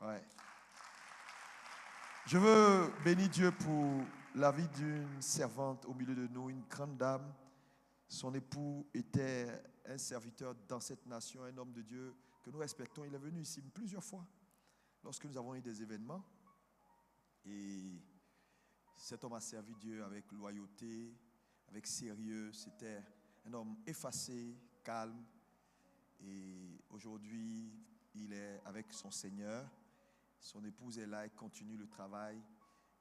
Ouais. Je veux bénir Dieu pour la vie d'une servante au milieu de nous, une grande dame. Son époux était un serviteur dans cette nation, un homme de Dieu que nous respectons. Il est venu ici plusieurs fois lorsque nous avons eu des événements. Et cet homme a servi Dieu avec loyauté, avec sérieux. C'était un homme effacé, calme. Et aujourd'hui, il est avec son Seigneur. Son épouse est là, elle continue le travail.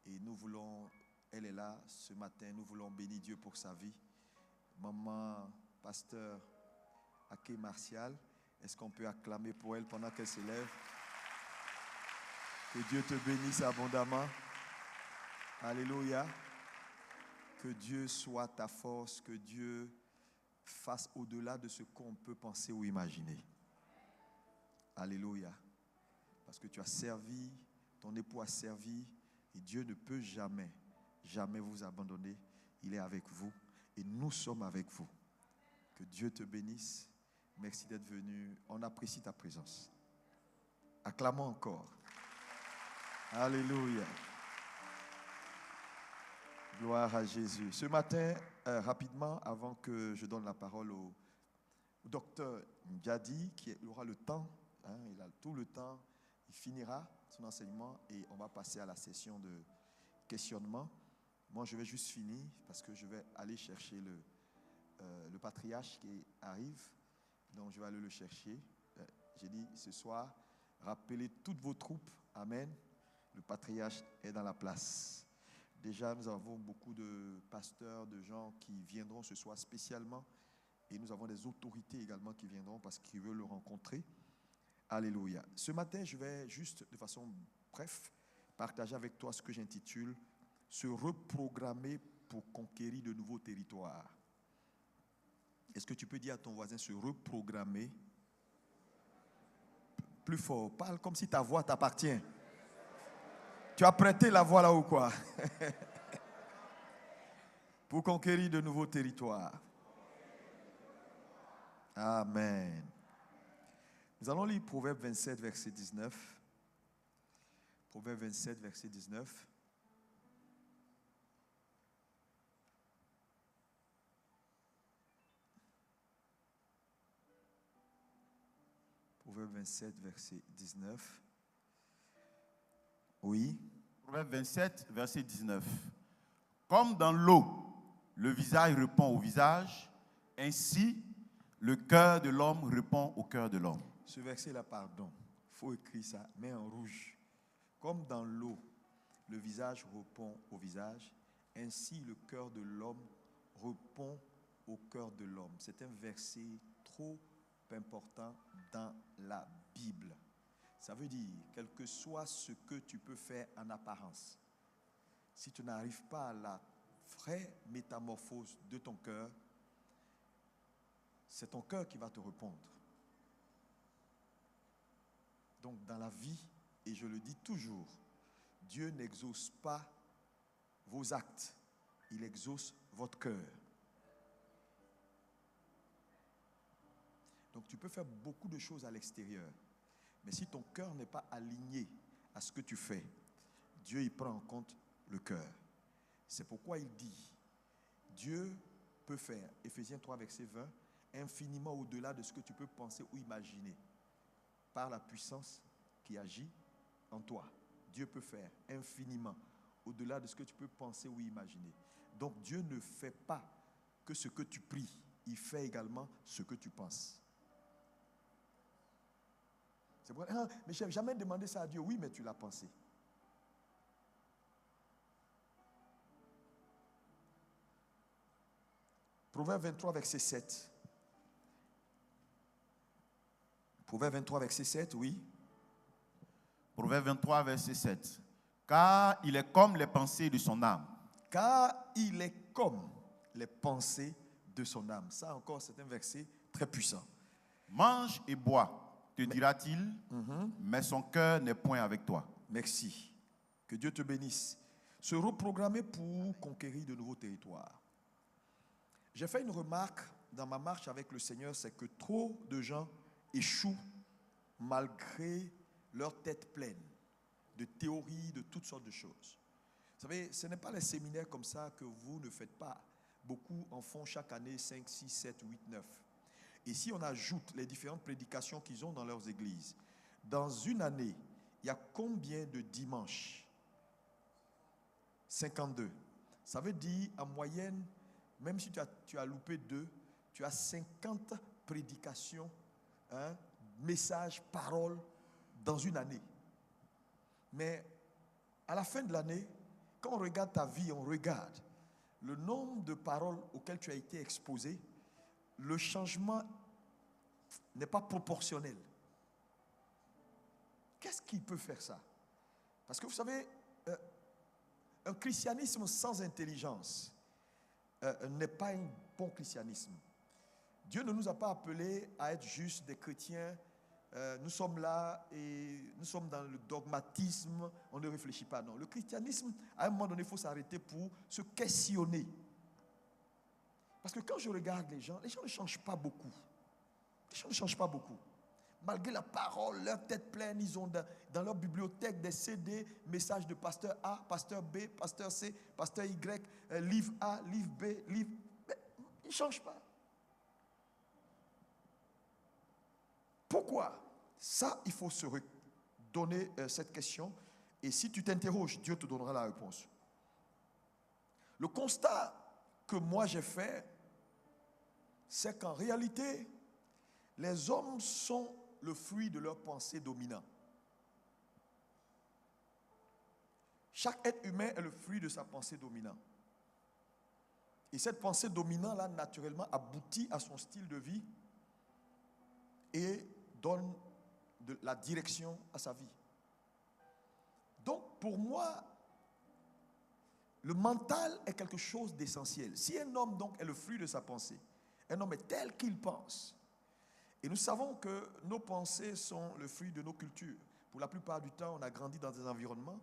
Et nous voulons, elle est là ce matin, nous voulons bénir Dieu pour sa vie. Maman, pasteur Aké Martial, est-ce qu'on peut acclamer pour elle pendant qu'elle s'élève? Que Dieu te bénisse abondamment. Alléluia. Que Dieu soit ta force, que Dieu fasse au-delà de ce qu'on peut penser ou imaginer. Alléluia. Parce que tu as servi, ton époux a servi, et Dieu ne peut jamais, jamais vous abandonner. Il est avec vous et nous sommes avec vous. Que Dieu te bénisse. Merci d'être venu. On apprécie ta présence. Acclamons encore. Alléluia. Gloire à Jésus. Ce matin, rapidement, avant que je donne la parole au docteur Ndiadi, qui aura le temps, il a tout le temps, il finira son enseignement et on va passer à la session de questionnement. Moi, je vais juste finir parce que je vais aller chercher le patriarche qui arrive. Donc, je vais aller le chercher. J'ai dit ce soir, rappelez toutes vos troupes. Amen. Le patriarche est dans la place. Déjà, nous avons beaucoup de pasteurs, de gens qui viendront ce soir spécialement. Et nous avons des autorités également qui viendront parce qu'ils veulent le rencontrer. Alléluia. Ce matin, je vais juste, de façon bref, partager avec toi ce que j'intitule « Se reprogrammer pour conquérir de nouveaux territoires ». Est-ce que tu peux dire à ton voisin « se reprogrammer » ? Plus fort, parle comme si ta voix t'appartient. Tu as prêté la voix là ou quoi? Pour conquérir de nouveaux territoires. Amen. Nous allons lire Proverbe 27, verset 19. Proverbe 27, verset 19. Proverbe 27, verset 19. Oui. Proverbe 27, verset 19. Comme dans l'eau, le visage répond au visage, ainsi le cœur de l'homme répond au cœur de l'homme. Ce verset-là, pardon, il faut écrire ça, mais en rouge. Comme dans l'eau, le visage répond au visage, ainsi le cœur de l'homme répond au cœur de l'homme. C'est un verset trop important dans la Bible. Ça veut dire, quel que soit ce que tu peux faire en apparence, si tu n'arrives pas à la vraie métamorphose de ton cœur, c'est ton cœur qui va te répondre. Donc dans la vie, et je le dis toujours, Dieu n'exauce pas vos actes, il exauce votre cœur. Donc tu peux faire beaucoup de choses à l'extérieur, mais si ton cœur n'est pas aligné à ce que tu fais, Dieu il prend en compte le cœur. C'est pourquoi il dit, Dieu peut faire, Éphésiens 3, verset 20, infiniment au-delà de ce que tu peux penser ou imaginer, par la puissance qui agit en toi. Dieu peut faire infiniment au-delà de ce que tu peux penser ou imaginer. Donc Dieu ne fait pas que ce que tu pries, il fait également ce que tu penses. C'est pour... mais je n'ai jamais demandé ça à Dieu. Oui, mais tu l'as pensé. Proverbe 23, verset 7. Proverbe 23, verset 7, oui. Proverbe 23, verset 7. Car il est comme les pensées de son âme. Car il est comme les pensées de son âme. Ça encore, c'est un verset très puissant. Mange et bois, te dira-t-il, mais son cœur n'est point avec toi. Merci. Que Dieu te bénisse. Se reprogrammer pour conquérir de nouveaux territoires. J'ai fait une remarque dans ma marche avec le Seigneur, c'est que trop de gens échouent malgré leur tête pleine de théories, de toutes sortes de choses. Vous savez, ce n'est pas les séminaires comme ça que vous ne faites pas. Beaucoup en font chaque année 5, 6, 7, 8, 9. Et si on ajoute les différentes prédications qu'ils ont dans leurs églises, dans une année, il y a combien de dimanches? 52. Ça veut dire, en moyenne, même si tu as loupé 2, tu as 50 prédications, messages, paroles dans une année. Mais à la fin de l'année, quand on regarde ta vie, on regarde le nombre de paroles auxquelles tu as été exposé, le changement n'est pas proportionnel. Qu'est-ce qui peut faire ça? Parce que vous savez, un christianisme sans intelligence n'est pas un bon christianisme. Dieu ne nous a pas appelés à être juste des chrétiens. Nous sommes là et nous sommes dans le dogmatisme, on ne réfléchit pas. Non, le christianisme, à un moment donné, il faut s'arrêter pour se questionner. Parce que quand je regarde les gens ne changent pas beaucoup. Les gens ne changent pas beaucoup. Malgré la parole, leur tête pleine, ils ont dans leur bibliothèque des CD, messages de pasteur A, pasteur B, pasteur C, pasteur Y, livre A, livre B, livre B. Ils ne changent pas. Pourquoi? Ça, il faut se donner cette question. Et si tu t'interroges, Dieu te donnera la réponse. Le constat que moi j'ai fait, c'est qu'en réalité, les hommes sont le fruit de leur pensée dominante. Chaque être humain est le fruit de sa pensée dominante. Et cette pensée dominante-là, naturellement, aboutit à son style de vie et donne de la direction à sa vie. Donc, pour moi, le mental est quelque chose d'essentiel. Si un homme, donc, est le fruit de sa pensée, un homme est tel qu'il pense, et nous savons que nos pensées sont le fruit de nos cultures. Pour la plupart du temps, on a grandi dans des environnements,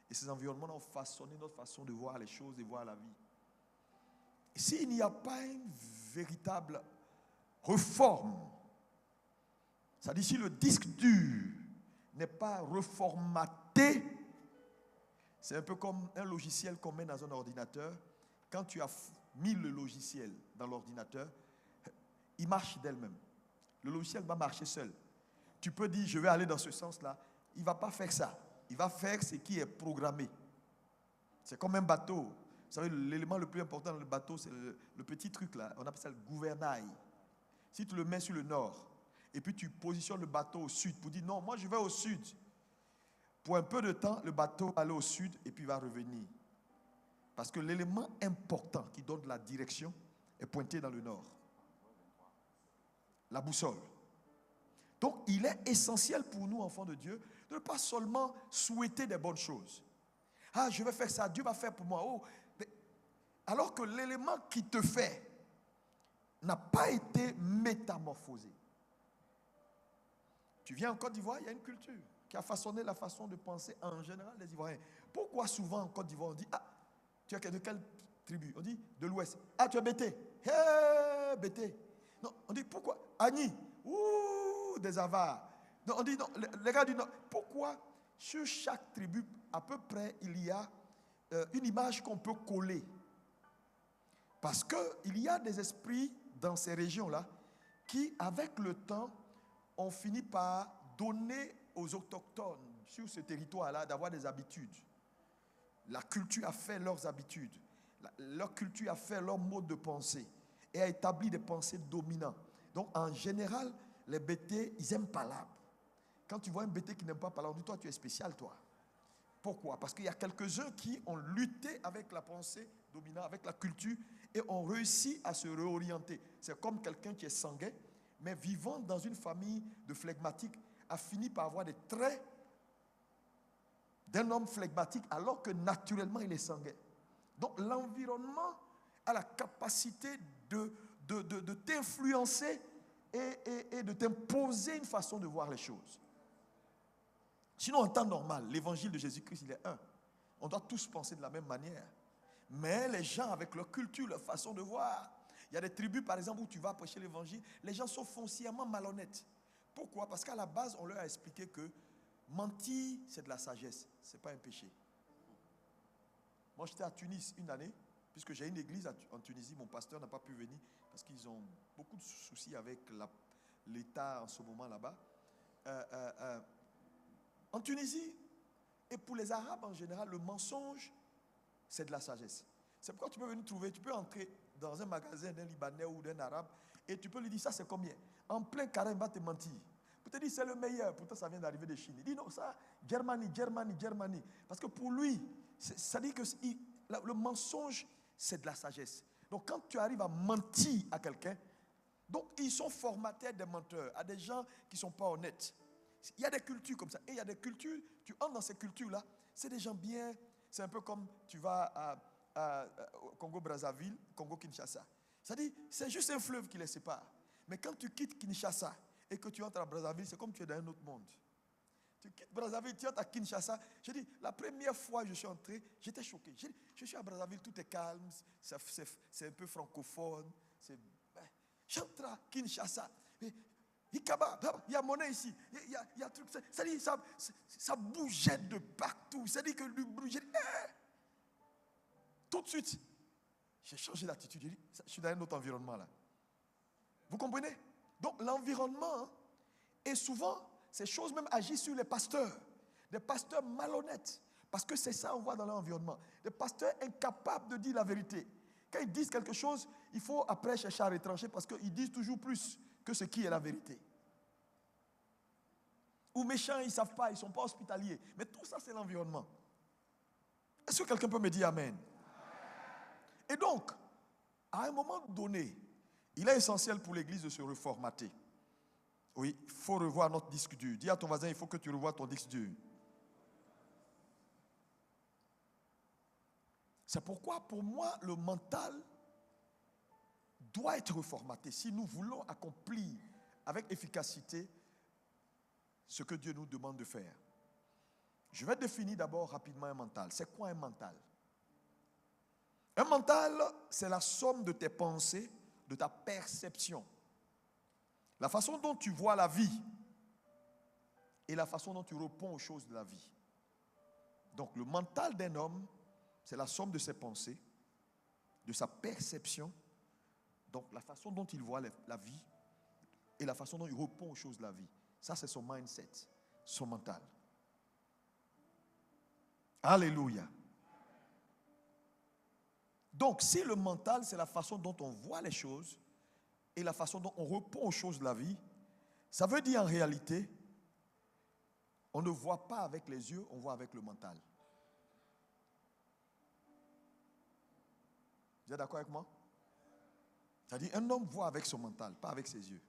et ces environnements ont façonné notre façon de voir les choses et voir la vie. Et s'il n'y a pas une véritable réforme, c'est-à-dire si le disque dur n'est pas reformaté, c'est un peu comme un logiciel qu'on met dans un ordinateur. Quand tu as mis le logiciel dans l'ordinateur, il marche d'elle-même. Le logiciel va marcher seul. Tu peux dire, je vais aller dans ce sens-là. Il ne va pas faire ça. Il va faire ce qui est programmé. C'est comme un bateau. Vous savez, l'élément le plus important dans le bateau, c'est le petit truc là. On appelle ça le gouvernail. Si tu le mets sur le nord, et puis tu positionnes le bateau au sud pour dire, non, moi je vais au sud. Pour un peu de temps, le bateau va aller au sud et puis va revenir. Parce que l'élément important qui donne la direction est pointé dans le nord. La boussole. Donc, il est essentiel pour nous, enfants de Dieu, de ne pas seulement souhaiter des bonnes choses. Ah, je vais faire ça, Dieu va faire pour moi. Oh, alors que l'élément qui te fait n'a pas été métamorphosé. Tu viens en Côte d'Ivoire, il y a une culture qui a façonné la façon de penser en général des Ivoiriens. Pourquoi souvent en Côte d'Ivoire on dit, ah, tu es de quelle tribu? On dit de l'Ouest. Ah, tu es Bété. Hé, Bété. Non, on dit pourquoi? Agni. Ouh, des avares. Non, on dit non, les gars du Nord. Pourquoi sur chaque tribu, à peu près, il y a une image qu'on peut coller? Parce qu'il y a des esprits dans ces régions-là qui, avec le temps, ont fini par donner aux autochtones sur ce territoire-là d'avoir des habitudes. La culture a fait leurs habitudes. Leur culture a fait leur mode de pensée et a établi des pensées dominantes. Donc, en général, les Bétés, ils aiment pas l'arbre. Quand tu vois un Bété qui n'aime pas l'arbre, on dit, toi, tu es spécial, toi. Pourquoi? Parce qu'il y a quelques-uns qui ont lutté avec la pensée dominante, avec la culture, et ont réussi à se réorienter. C'est comme quelqu'un qui est sanguin, mais vivant dans une famille de flegmatiques, a fini par avoir des traits d'un homme flegmatique, alors que naturellement, il est sanguin. Donc, l'environnement a la capacité de t'influencer et de t'imposer une façon de voir les choses. Sinon, en temps normal, l'évangile de Jésus-Christ, il est un. On doit tous penser de la même manière. Mais les gens, avec leur culture, leur façon de voir, il y a des tribus, par exemple, où tu vas prêcher l'évangile, les gens sont foncièrement malhonnêtes. Pourquoi? Parce qu'à la base, on leur a expliqué que Mentir, c'est de la sagesse. Ce n'est pas un péché. Moi, j'étais à Tunis une année, puisque j'ai une église en Tunisie. Mon pasteur n'a pas pu venir parce qu'ils ont beaucoup de soucis avec l'État en ce moment là-bas. En Tunisie, et pour les Arabes en général, le mensonge, c'est de la sagesse. C'est pourquoi tu peux venir trouver, tu peux entrer dans un magasin d'un Libanais ou d'un Arabe et tu peux lui dire ça c'est combien. En plein carré, il va te mentir. Pour te dire c'est le meilleur, pourtant ça vient d'arriver de Chine. Il dit non, ça, Germanie. Parce que pour lui, ça dit que le mensonge, c'est de la sagesse. Donc quand tu arrives à mentir à quelqu'un, donc ils sont formatés des menteurs, à des gens qui ne sont pas honnêtes. Il y a des cultures comme ça. Et il y a des cultures, tu entres dans ces cultures-là, c'est des gens bien, c'est un peu comme tu vas au Congo-Brazzaville, Congo-Kinshasa. C'est-à-dire, c'est juste un fleuve qui les sépare. Mais quand tu quittes Kinshasa et que tu entres à Brazzaville, c'est comme tu es dans un autre monde. Tu quittes Brazzaville, tu entres à Kinshasa. Je dis, la première fois que je suis entré, j'étais choqué. Je suis à Brazzaville, tout est calme, c'est un peu francophone. J'entre à Kinshasa. Il y a monnaie ici. Il y a truc. C'est-à-dire, ça bougeait de partout. C'est-à-dire que le bougeait. Tout de suite, j'ai changé d'attitude. J'ai dit, je suis dans un autre environnement là. Vous comprenez? Donc, l'environnement, et souvent, ces choses même agissent sur les pasteurs. Des pasteurs malhonnêtes. Parce que c'est ça qu'on voit dans l'environnement. Des pasteurs incapables de dire la vérité. Quand ils disent quelque chose, il faut après chercher à retrancher parce qu'ils disent toujours plus que ce qui est la vérité. Ou méchants, ils ne savent pas, ils ne sont pas hospitaliers. Mais tout ça, c'est l'environnement. Est-ce que quelqu'un peut me dire Amen? Et donc, à un moment donné, il est essentiel pour l'Église de se reformater. Oui, il faut revoir notre disque dur. Dis à ton voisin, il faut que tu revoies ton disque dur. C'est pourquoi, pour moi, le mental doit être reformaté si nous voulons accomplir avec efficacité ce que Dieu nous demande de faire. Je vais définir d'abord rapidement un mental. C'est quoi un mental? Un mental, c'est la somme de tes pensées, de ta perception. La façon dont tu vois la vie et la façon dont tu réponds aux choses de la vie. Donc le mental d'un homme, c'est la somme de ses pensées, de sa perception, donc la façon dont il voit la vie et la façon dont il répond aux choses de la vie. Ça, c'est son mindset, son mental. Alléluia. Donc, si le mental, c'est la façon dont on voit les choses et la façon dont on répond aux choses de la vie, ça veut dire en réalité, on ne voit pas avec les yeux, on voit avec le mental. Vous êtes d'accord avec moi? C'est-à-dire, un homme voit avec son mental, pas avec ses yeux.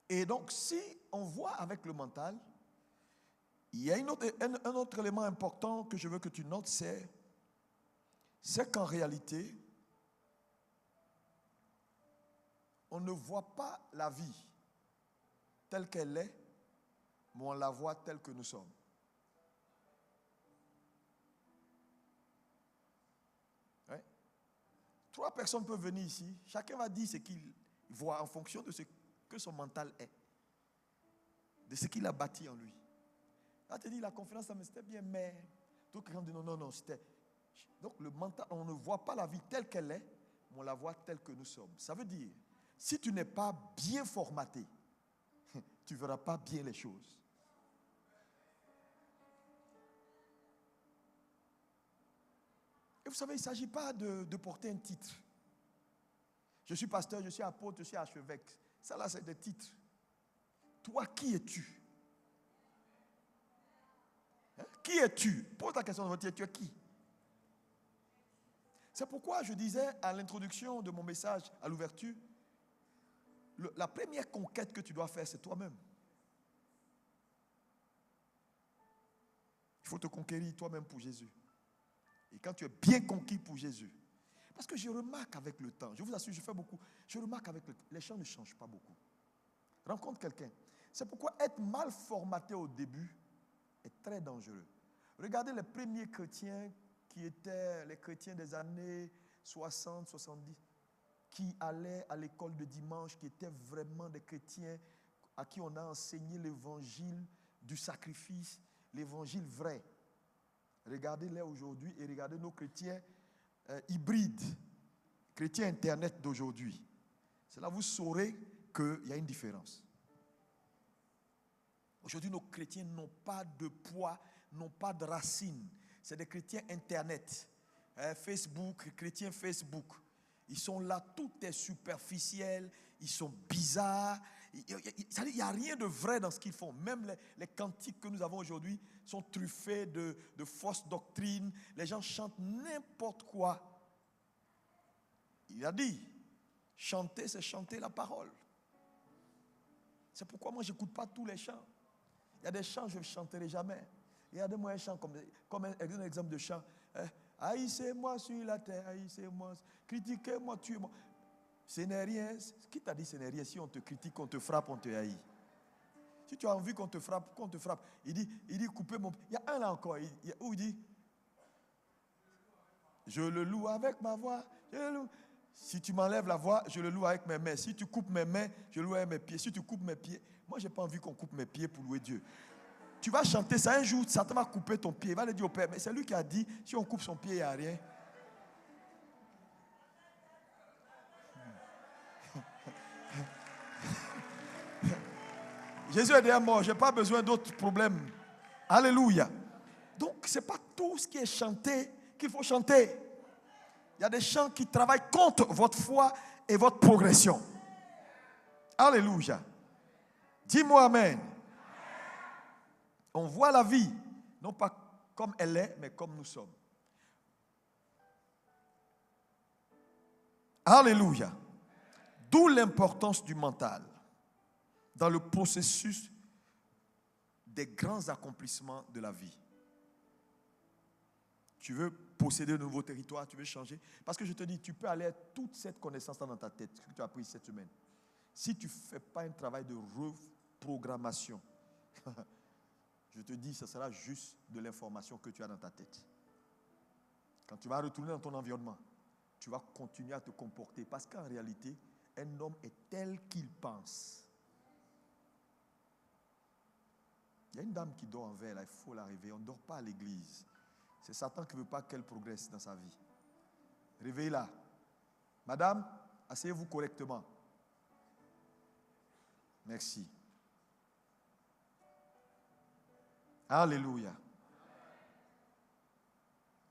Et donc, si on voit avec le mental, il y a un autre élément important que je veux que tu notes, c'est qu'en réalité, on ne voit pas la vie telle qu'elle est, mais on la voit telle que nous sommes. Ouais. 3 personnes peuvent venir ici, chacun va dire ce qu'il voit en fonction de ce que son mental est, de ce qu'il a bâti en lui. Là, tu dis la conférence, c'était bien, mais d'autres gens disent non, c'était. Donc le mental, on ne voit pas la vie telle qu'elle est, mais on la voit telle que nous sommes. Ça veut dire, si tu n'es pas bien formaté, tu ne verras pas bien les choses. Et vous savez, il ne s'agit pas de porter un titre. Je suis pasteur, je suis apôtre, je suis archevêque. Ça là, c'est des titres. Toi, qui es-tu? Qui es-tu? Pose la question de votre tu es qui? C'est pourquoi je disais à l'introduction de mon message, à l'ouverture, la première conquête que tu dois faire, c'est toi-même. Il faut te conquérir toi-même pour Jésus. Et quand tu es bien conquis pour Jésus, parce que je remarque avec le temps, je vous assure, je fais beaucoup, je remarque avec le temps, les gens ne changent pas beaucoup. Rencontre quelqu'un. C'est pourquoi être mal formaté au début est très dangereux. Regardez les premiers chrétiens qui étaient les chrétiens des années 60, 70, qui allaient à l'école de dimanche, qui étaient vraiment des chrétiens, à qui on a enseigné l'évangile du sacrifice, l'évangile vrai. Regardez-les aujourd'hui et regardez nos chrétiens hybrides, chrétiens Internet d'aujourd'hui. C'est là que vous saurez qu'il y a une différence. Aujourd'hui, nos chrétiens n'ont pas de poids, n'ont pas de racines. C'est des chrétiens Internet. Facebook, chrétiens Facebook. Ils sont là, tout est superficiel, ils sont bizarres. Il n'y a rien de vrai dans ce qu'ils font. Même les cantiques que nous avons aujourd'hui sont truffés de fausses doctrines. Les gens chantent n'importe quoi. Il a dit, chanter, c'est chanter la parole. C'est pourquoi moi, je n'écoute pas tous les chants. Il y a des chants que je ne chanterai jamais. Regardez-moi un chant comme un exemple de chant. Haïssez-moi sur la terre, haïssez-moi, critiquez-moi, tuez-moi. Ce n'est rien. Qui t'a dit ce n'est rien? Si on te critique, on te frappe, on te haït. Si tu as envie qu'on te frappe, qu'on te frappe. Il dit coupez mon... Il y a un là encore, où il dit je le loue avec ma voix, je le loue. Si tu m'enlèves la voix, je le loue avec mes mains. Si tu coupes mes mains, je le loue avec mes pieds. Si tu coupes mes pieds, moi je n'ai pas envie qu'on coupe mes pieds pour louer Dieu. Tu vas chanter ça un jour, Satan va couper ton pied. Il va le dire au Père, mais c'est lui qui a dit, si on coupe son pied, il n'y a rien. Jésus est déjà mort, je n'ai pas besoin d'autres problèmes. Alléluia. Donc, ce n'est pas tout ce qui est chanté qu'il faut chanter. Il y a des chants qui travaillent contre votre foi et votre progression. Alléluia. Dis-moi amen. On voit la vie, non pas comme elle est, mais comme nous sommes. Alléluia. D'où l'importance du mental dans le processus des grands accomplissements de la vie. Tu veux posséder de nouveaux territoires, tu veux changer. Parce que je te dis, tu peux aller à toute cette connaissance dans ta tête que tu as appris cette semaine. Si tu ne fais pas un travail de reprogrammation, je te dis, ce sera juste de l'information que tu as dans ta tête. Quand tu vas retourner dans ton environnement, tu vas continuer à te comporter. Parce qu'en réalité, un homme est tel qu'il pense. Il y a une dame qui dort en veille, là, il faut la réveiller. On ne dort pas à l'église. C'est Satan qui ne veut pas qu'elle progresse dans sa vie. Réveillez-la. Madame, asseyez-vous correctement. Merci. Alléluia.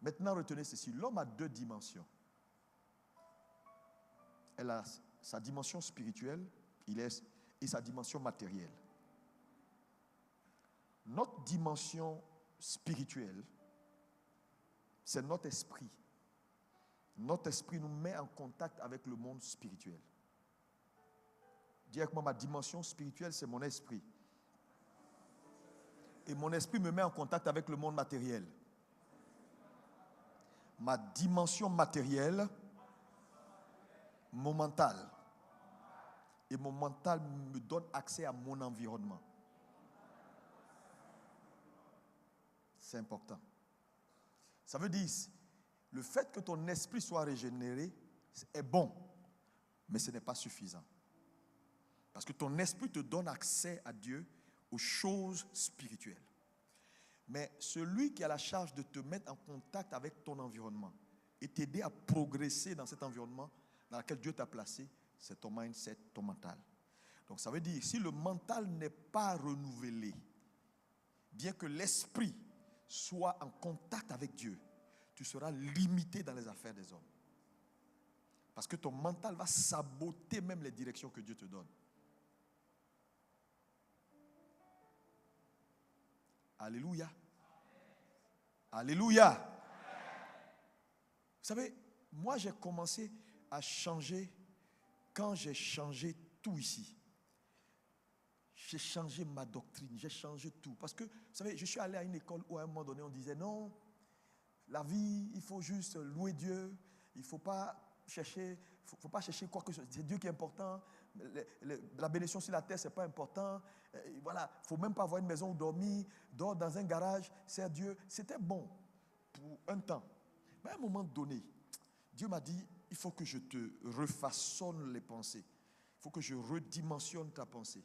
Maintenant, retenez ceci. L'homme a deux dimensions. Elle a sa dimension spirituelle et sa dimension matérielle. Notre dimension spirituelle, c'est notre esprit. Notre esprit nous met en contact avec le monde spirituel. Dis avec moi, ma dimension spirituelle, c'est mon esprit. Et mon esprit me met en contact avec le monde matériel. Ma dimension matérielle, mon mental. Et mon mental me donne accès à mon environnement. C'est important. Ça veut dire, le fait que ton esprit soit régénéré est bon, mais ce n'est pas suffisant. Parce que ton esprit te donne accès à Dieu, aux choses spirituelles. Mais celui qui a la charge de te mettre en contact avec ton environnement et t'aider à progresser dans cet environnement dans lequel Dieu t'a placé, c'est ton mindset, ton mental. Donc ça veut dire, si le mental n'est pas renouvelé, bien que l'esprit soit en contact avec Dieu, tu seras limité dans les affaires des hommes. Parce que ton mental va saboter même les directions que Dieu te donne. Alléluia. Alléluia. Vous savez, moi j'ai commencé à changer quand j'ai changé tout ici. J'ai changé ma doctrine, j'ai changé tout. Parce que, vous savez, je suis allé à une école où à un moment donné on disait non, la vie, il faut juste louer Dieu, il ne faut pas chercher, quoi que ce soit. C'est Dieu qui est important. La bénédiction sur la terre, ce n'est pas important. Voilà, il ne faut même pas avoir une maison où dormir, dors dans un garage, sers Dieu. C'était bon pour un temps. Mais à un moment donné, Dieu m'a dit, il faut que je te refaçonne les pensées. Il faut que je redimensionne ta pensée.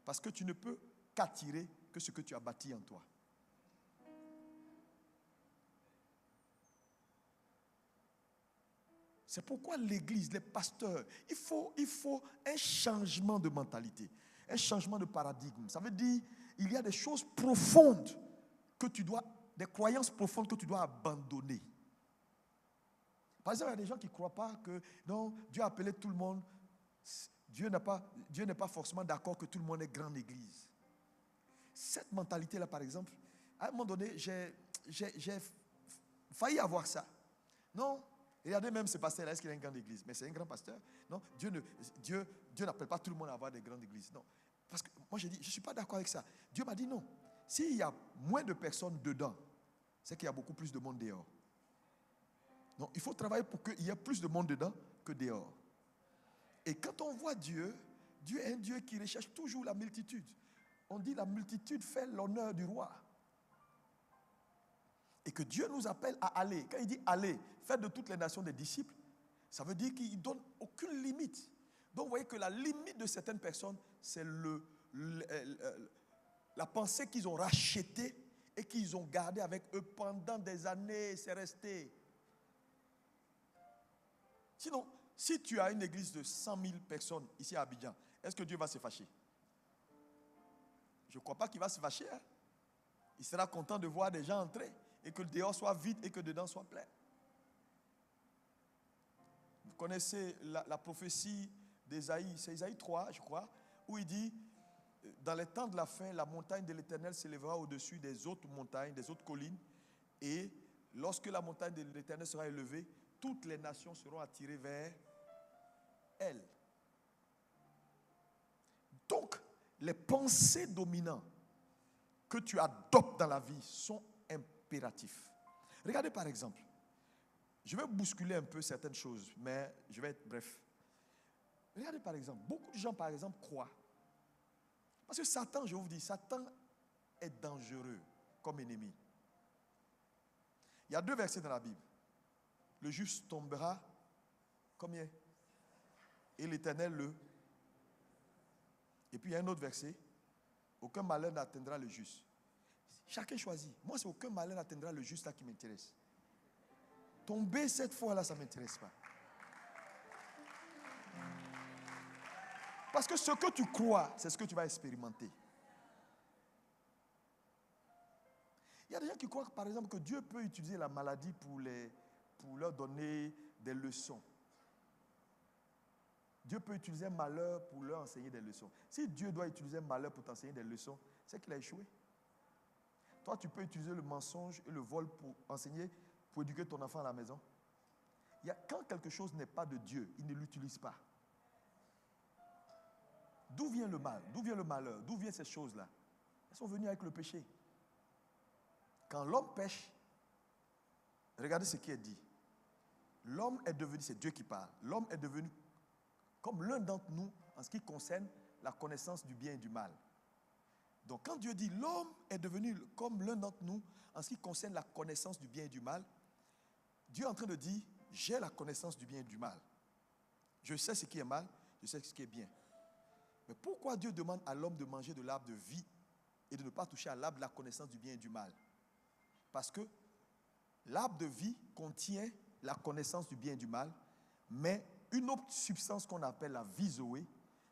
Parce que tu ne peux qu'attirer que ce que tu as bâti en toi. C'est pourquoi l'Église, les pasteurs, il faut un changement de mentalité, un changement de paradigme. Ça veut dire il y a des choses profondes que tu dois, des croyances profondes que tu dois abandonner. Par exemple, il y a des gens qui ne croient pas que non, Dieu a appelé tout le monde. Dieu n'est pas forcément d'accord que tout le monde ait grande église. Cette mentalité-là, par exemple, à un moment donné, j'ai failli avoir ça. Non, regardez même ce pasteur-là, est-ce qu'il a une grande église? Mais c'est un grand pasteur. Non, Dieu n'appelle pas tout le monde à avoir des grandes églises. Non, parce que moi j'ai dit, je ne suis pas d'accord avec ça. Dieu m'a dit non. S'il y a moins de personnes dedans, c'est qu'il y a beaucoup plus de monde dehors. Donc, il faut travailler pour qu'il y ait plus de monde dedans que dehors. Et quand on voit Dieu, Dieu est un Dieu qui recherche toujours la multitude. On dit la multitude fait l'honneur du roi. Et que Dieu nous appelle à aller. Quand il dit aller, faites de toutes les nations des disciples, ça veut dire qu'il ne donne aucune limite. Donc vous voyez que la limite de certaines personnes, c'est la pensée qu'ils ont rachetée et qu'ils ont gardée avec eux pendant des années. C'est resté. Sinon, si tu as une église de 100 000 personnes ici à Abidjan, est-ce que Dieu va se fâcher? Je ne crois pas qu'il va se fâcher. Hein? Il sera content de voir des gens entrer et que le dehors soit vide et que dedans soit plein. Vous connaissez la prophétie d'Ésaïe, c'est Ésaïe 3, je crois, où il dit, dans les temps de la fin, la montagne de l'Éternel s'élèvera au-dessus des autres montagnes, des autres collines, et lorsque la montagne de l'Éternel sera élevée, toutes les nations seront attirées vers elle. Donc, les pensées dominantes que tu adoptes dans la vie sont impératifs. Regardez par exemple, je vais bousculer un peu certaines choses, mais je vais être bref. Regardez par exemple, beaucoup de gens par exemple croient, parce que Satan, je vous dis, Satan est dangereux comme ennemi. Il y a 2 versets dans la Bible. Le juste tombera, combien? Et l'Éternel le. Et puis il y a un autre verset, aucun malheur n'atteindra le juste. Chacun choisit. Moi, c'est aucun malheur n'atteindra le juste là qui m'intéresse. Tomber cette fois-là, ça ne m'intéresse pas. Parce que ce que tu crois, c'est ce que tu vas expérimenter. Il y a des gens qui croient, par exemple, que Dieu peut utiliser la maladie pour leur donner des leçons. Dieu peut utiliser un malheur pour leur enseigner des leçons. Si Dieu doit utiliser un malheur pour t'enseigner des leçons, c'est qu'il a échoué. Toi, tu peux utiliser le mensonge et le vol pour enseigner, pour éduquer ton enfant à la maison. Quand quelque chose n'est pas de Dieu, il ne l'utilise pas. D'où vient le mal? D'où vient le malheur? D'où viennent ces choses-là? Elles sont venues avec le péché. Quand l'homme pêche, regardez ce qui est dit. L'homme est devenu, c'est Dieu qui parle, l'homme est devenu comme l'un d'entre nous en ce qui concerne la connaissance du bien et du mal. Donc quand Dieu dit l'homme est devenu comme l'un d'entre nous en ce qui concerne la connaissance du bien et du mal, Dieu est en train de dire j'ai la connaissance du bien et du mal. Je sais ce qui est mal, je sais ce qui est bien. Mais pourquoi Dieu demande à l'homme de manger de l'arbre de vie et de ne pas toucher à l'arbre de la connaissance du bien et du mal? Parce que l'arbre de vie contient la connaissance du bien et du mal, mais une autre substance qu'on appelle la vie Zoé,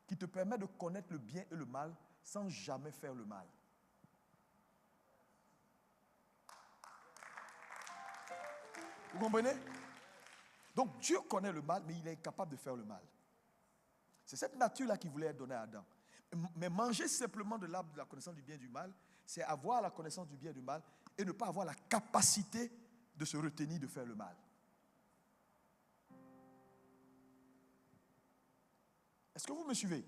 qui te permet de connaître le bien et le mal sans jamais faire le mal. Vous comprenez? Donc Dieu connaît le mal, mais il est incapable de faire le mal. C'est cette nature-là qui voulait être donnée à Adam. Mais manger simplement de l'arbre de la connaissance du bien et du mal, c'est avoir la connaissance du bien et du mal et ne pas avoir la capacité de se retenir de faire le mal. Est-ce que vous me suivez?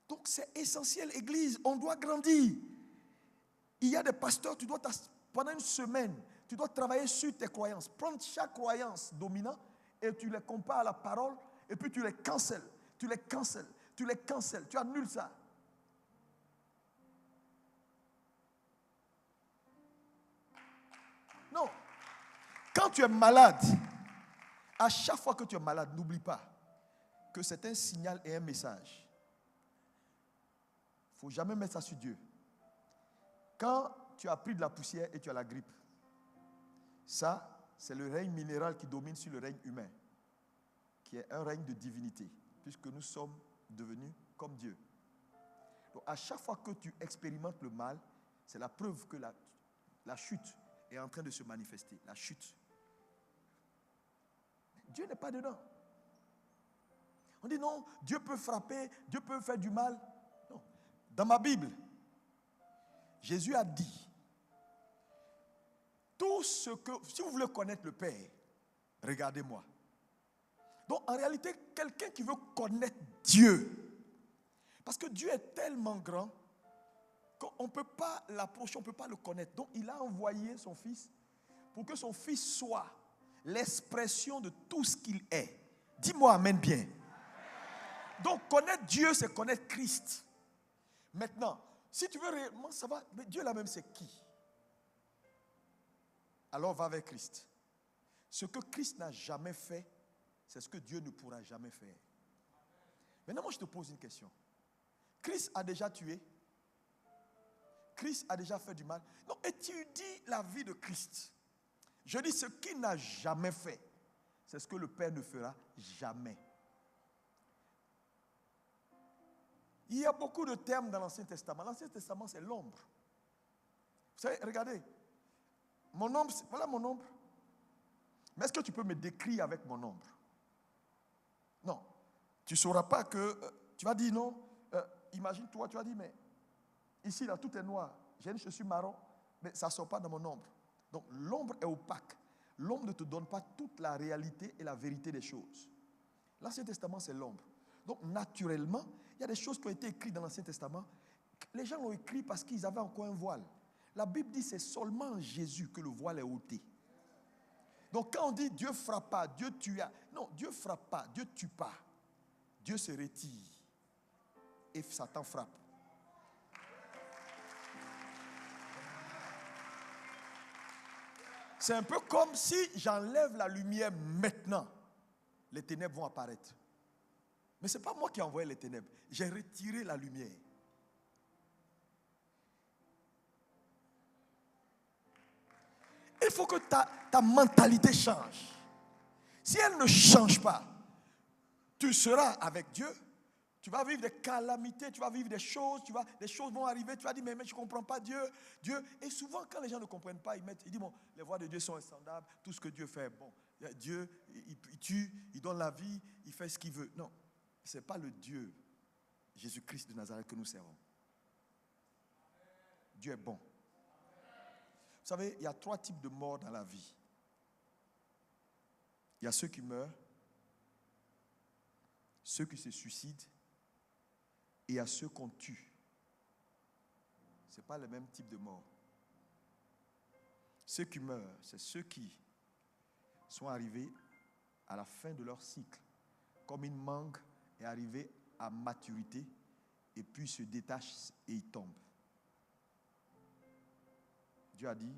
Donc c'est essentiel, Église, on doit grandir. Il y a des pasteurs, pendant une semaine, tu dois travailler sur tes croyances. Prendre chaque croyance dominante et tu les compares à la parole et puis tu les cancelles. Tu les cancelles. Tu les cancelles. Tu annules ça. Non. Quand tu es malade, À chaque fois que tu es malade, n'oublie pas que c'est un signal et un message. Il ne faut jamais mettre ça sur Dieu. Quand tu as pris de la poussière et tu as la grippe, ça, c'est le règne minéral qui domine sur le règne humain, qui est un règne de divinité, puisque nous sommes devenus comme Dieu. Donc, à chaque fois que tu expérimentes le mal, c'est la preuve que la chute est en train de se manifester. La chute. Dieu n'est pas dedans. On dit non, Dieu peut frapper, Dieu peut faire du mal. Non. Dans ma Bible, Jésus a dit, tout ce que, si vous voulez connaître le Père, regardez-moi. Donc en réalité, quelqu'un qui veut connaître Dieu, parce que Dieu est tellement grand qu'on ne peut pas l'approcher, on ne peut pas le connaître. Donc il a envoyé son Fils pour que son Fils soit l'expression de tout ce qu'il est. Dis-moi amen bien. Donc connaître Dieu, c'est connaître Christ. Maintenant, si tu veux réellement savoir, mais Dieu là-même c'est qui? Alors va vers Christ. Ce que Christ n'a jamais fait, c'est ce que Dieu ne pourra jamais faire. Maintenant, moi je te pose une question. Christ a déjà tué? Christ a déjà fait du mal? Non, étudie la vie de Christ. Je dis ce qu'il n'a jamais fait, c'est ce que le Père ne fera jamais. Il y a beaucoup de termes dans l'Ancien Testament. L'Ancien Testament, c'est l'ombre. Vous savez, regardez. Mon ombre, voilà mon ombre. Mais est-ce que tu peux me décrire avec mon ombre? Non. Tu ne sauras pas que... tu vas dire non. Imagine-toi, tu vas dire, mais ici, là, tout est noir. J'ai une chaussure marron, mais ça ne sort pas dans mon ombre. Donc, l'ombre est opaque. L'ombre ne te donne pas toute la réalité et la vérité des choses. L'Ancien Testament, c'est l'ombre. Donc, naturellement, il y a des choses qui ont été écrites dans l'Ancien Testament. Les gens l'ont écrit parce qu'ils avaient encore un voile. La Bible dit que c'est seulement en Jésus que le voile est ôté. Donc, quand on dit Dieu frappe pas, Dieu tue, non, Dieu frappe pas, Dieu tue pas. Dieu se retire et Satan frappe. C'est un peu comme si j'enlève la lumière maintenant, les ténèbres vont apparaître. Mais ce n'est pas moi qui ai envoyé les ténèbres. J'ai retiré la lumière. Il faut que ta mentalité change. Si elle ne change pas, tu seras avec Dieu. Tu vas vivre des calamités, tu vas vivre des choses, des choses vont arriver, tu vas dire mais je ne comprends pas Dieu. Et souvent quand les gens ne comprennent pas, ils disent bon, les voies de Dieu sont insondables, tout ce que Dieu fait, bon, Dieu, il tue, il donne la vie, il fait ce qu'il veut. Non, ce n'est pas le Dieu, Jésus-Christ de Nazareth que nous servons. Dieu est bon. Vous savez, il y a 3 types de morts dans la vie. Il y a ceux qui meurent, ceux qui se suicident, et à ceux qu'on tue. Ce n'est pas le même type de mort. Ceux qui meurent, c'est ceux qui sont arrivés à la fin de leur cycle, comme une mangue est arrivée à maturité, et puis se détache et il tombe. Dieu a dit,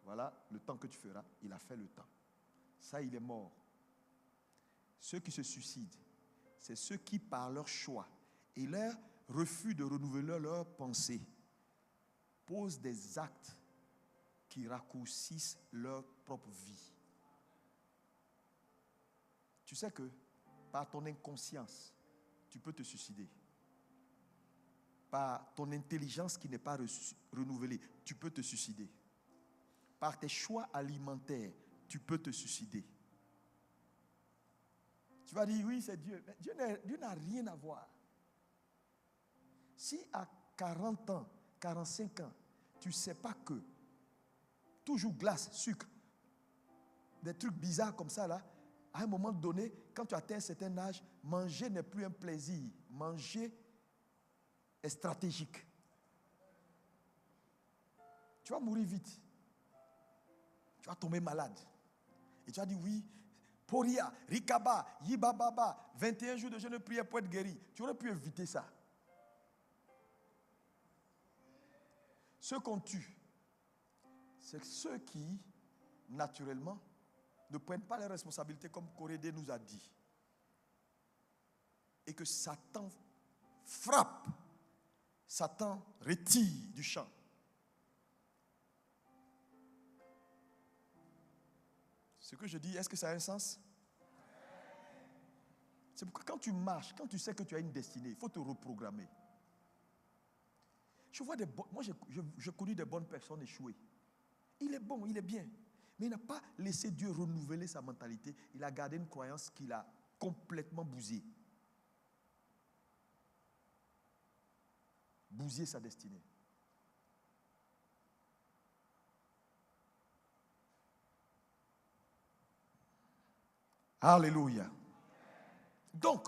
voilà le temps que tu feras, il a fait le temps. Ça, il est mort. Ceux qui se suicident, c'est ceux qui, par leur choix et leur refus de renouveler leurs pensées, posent des actes qui raccourcissent leur propre vie. Tu sais que par ton inconscience, tu peux te suicider. Par ton intelligence qui n'est pas renouvelée, tu peux te suicider. Par tes choix alimentaires, tu peux te suicider. Tu vas dire, oui, c'est Dieu. Mais Dieu n'a rien à voir. Si à 40 ans, 45 ans, tu ne sais pas que toujours glace, sucre, des trucs bizarres comme ça, là, à un moment donné, quand tu atteins un certain âge, manger n'est plus un plaisir. Manger est stratégique. Tu vas mourir vite. Tu vas tomber malade. Et tu vas dire, oui, Poria, Rikaba, Yibababa, 21 jours de jeûne de prière pour être guéri. Tu aurais pu éviter ça. Ceux qu'on tue, c'est ceux qui, naturellement, ne prennent pas les responsabilités comme Corédé nous a dit, et que Satan frappe, Satan retire du champ. Ce que je dis, est-ce que ça a un sens? C'est pourquoi quand tu marches, quand tu sais que tu as une destinée, il faut te reprogrammer. Je vois moi j'ai connu des bonnes personnes échouer. Il est bon, il est bien. Mais il n'a pas laissé Dieu renouveler sa mentalité. Il a gardé une croyance qu'il a complètement bousillée. Bousiller sa destinée. Alléluia. Donc,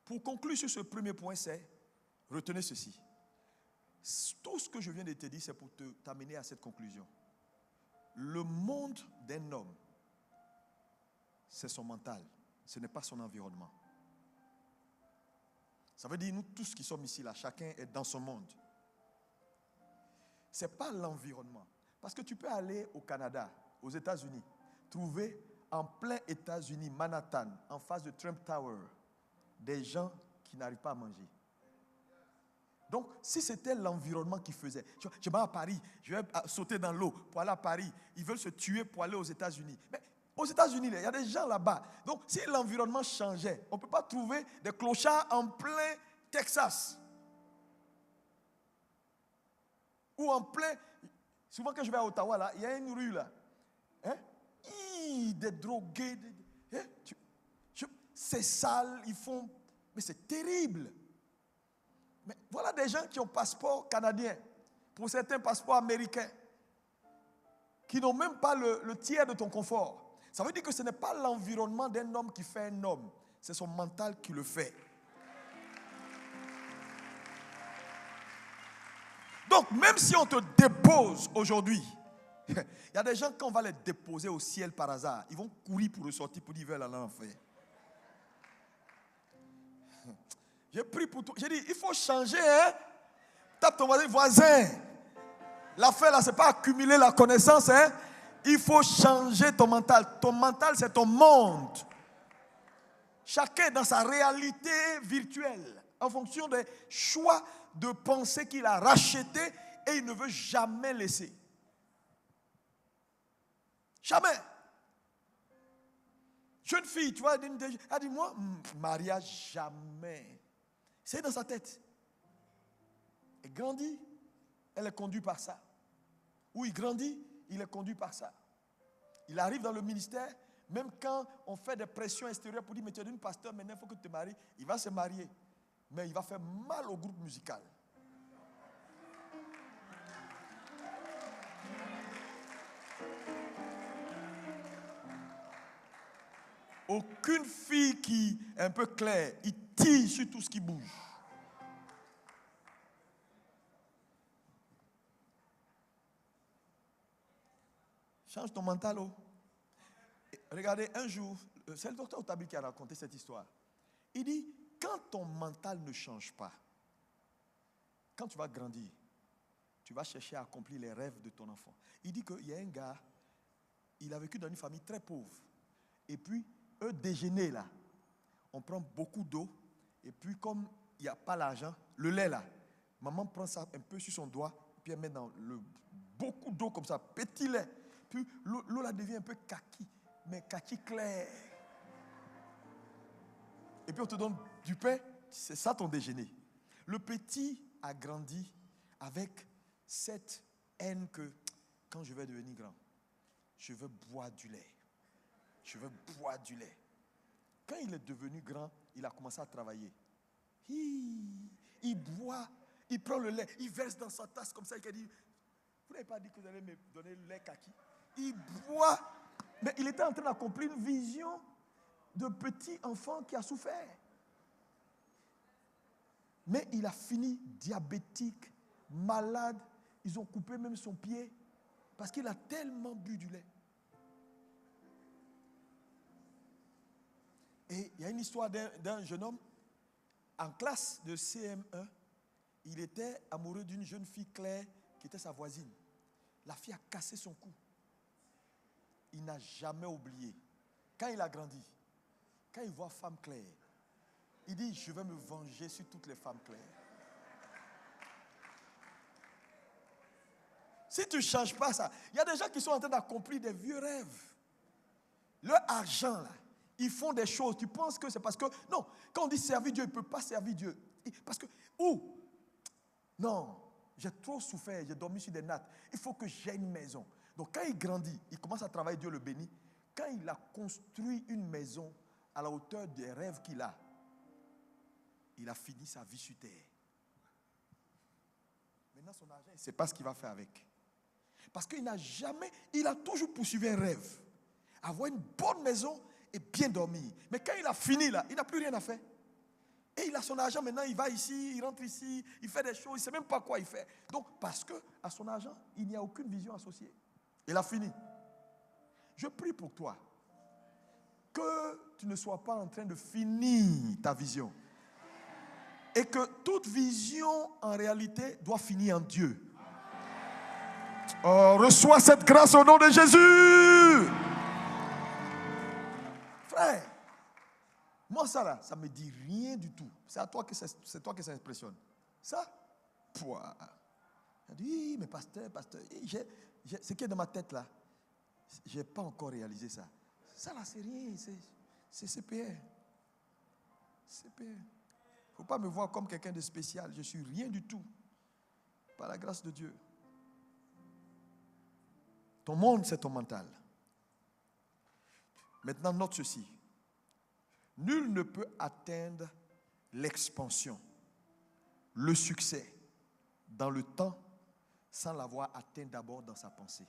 pour conclure sur ce premier point, c'est, retenez ceci. Tout ce que je viens de te dire, c'est pour t'amener à cette conclusion. Le monde d'un homme, c'est son mental, ce n'est pas son environnement. Ça veut dire, nous tous qui sommes ici, là, chacun est dans son monde. Ce n'est pas l'environnement. Parce que tu peux aller au Canada, aux États-Unis, trouver en plein États-Unis, Manhattan, en face de Trump Tower, des gens qui n'arrivent pas à manger. Donc, si c'était l'environnement qui faisait, je vais à Paris, je vais sauter dans l'eau pour aller à Paris, ils veulent se tuer pour aller aux États-Unis. Mais aux États-Unis, il y a des gens là-bas. Donc, si l'environnement changeait, on ne peut pas trouver des clochards en plein Texas. Ou en plein... Souvent, quand je vais à Ottawa, là, il y a une rue, là. Hein? Des drogués. C'est sale, ils font... Mais c'est terrible. Mais voilà des gens qui ont passeport canadien, pour certains passeports américains, qui n'ont même pas le tiers de ton confort. Ça veut dire que ce n'est pas l'environnement d'un homme qui fait un homme, c'est son mental qui le fait. Donc, même si on te dépose aujourd'hui, il y a des gens, quand on va les déposer au ciel par hasard, ils vont courir pour ressortir pour dire qu'ils veulent aller en enfer. J'ai pris pour toi. J'ai dit, il faut changer, hein. Tape ton voisin. L'affaire là, ce n'est pas accumuler la connaissance, hein. Il faut changer ton mental. Ton mental, c'est ton monde. Chacun dans sa réalité virtuelle, en fonction des choix de pensée qu'il a rachetés et il ne veut jamais laisser. Jamais. Jeune fille, tu vois, elle dit, moi, mariage jamais. C'est dans sa tête. Elle grandit, elle est conduite par ça. Ou il grandit, il est conduit par ça. Il arrive dans le ministère, même quand on fait des pressions extérieures pour dire, mais tu es une pasteur, maintenant il faut que tu te maries. Il va se marier, mais il va faire mal au groupe musical. Aucune fille qui est un peu claire, il tire sur tout ce qui bouge. Change ton mental. Oh. Regardez, un jour, c'est le docteur Otabil qui a raconté cette histoire. Il dit, quand ton mental ne change pas, quand tu vas grandir, tu vas chercher à accomplir les rêves de ton enfant. Il dit qu'il y a un gars, il a vécu dans une famille très pauvre. Et puis, eux déjeuner là, on prend beaucoup d'eau. Et puis, comme il n'y a pas l'argent, le lait là, maman prend ça un peu sur son doigt, puis elle met dans beaucoup d'eau comme ça, petit lait. Puis l'eau là devient un peu kaki, mais kaki clair. Et puis on te donne du pain, c'est ça ton déjeuner. Le petit a grandi avec cette haine que quand je vais devenir grand, je veux boire du lait. Je veux boire du lait. Quand il est devenu grand, il a commencé à travailler. Il boit, il prend le lait, il verse dans sa tasse comme ça, il dit, vous n'avez pas dit que vous allez me donner le lait kaki? Il boit, mais il était en train d'accomplir une vision de petit enfant qui a souffert. Mais il a fini diabétique, malade. Ils ont coupé même son pied parce qu'il a tellement bu du lait. Et il y a une histoire d'un jeune homme en classe de CM1. Il était amoureux d'une jeune fille claire qui était sa voisine. La fille a cassé son cou. Il n'a jamais oublié. Quand il a grandi, quand il voit femme claire, il dit, je vais me venger sur toutes les femmes claires. Si tu ne changes pas ça, il y a des gens qui sont en train d'accomplir des vieux rêves. Leur argent, là, ils font des choses. Tu penses que c'est parce que... Non, quand on dit servir Dieu, il ne peut pas servir Dieu. Parce que... Où? Non, j'ai trop souffert, j'ai dormi sur des nattes. Il faut que j'aie une maison. Donc quand il grandit, il commence à travailler, Dieu le bénit. Quand il a construit une maison à la hauteur des rêves qu'il a, il a fini sa vie sur terre. Maintenant, son argent, il ne sait pas ce qu'il va faire avec. Parce qu'il n'a jamais, il a toujours poursuivi un rêve. Avoir une bonne maison et bien dormir. Mais quand il a fini là, il n'a plus rien à faire. Et il a son argent maintenant, il va ici, il rentre ici, il fait des choses, il ne sait même pas quoi il fait. Donc, parce qu'à son argent, il n'y a aucune vision associée. Il a fini. Je prie pour toi que tu ne sois pas en train de finir ta vision. Et que toute vision, en réalité, doit finir en Dieu. Oh, reçois cette grâce au nom de Jésus. Frère, moi ça là, ça me dit rien du tout. C'est à toi que c'est toi que ça impressionne. Ça, pouah. Elle dit, oui, mais pasteur, ce qui est dans ma tête là, je n'ai pas encore réalisé ça. Ça là, c'est rien, c'est CPR. CPR. Il ne faut pas me voir comme quelqu'un de spécial. Je ne suis rien du tout. Par la grâce de Dieu. Ton monde, c'est ton mental. Maintenant, note ceci. Nul ne peut atteindre l'expansion, le succès dans le temps sans l'avoir atteint d'abord dans sa pensée.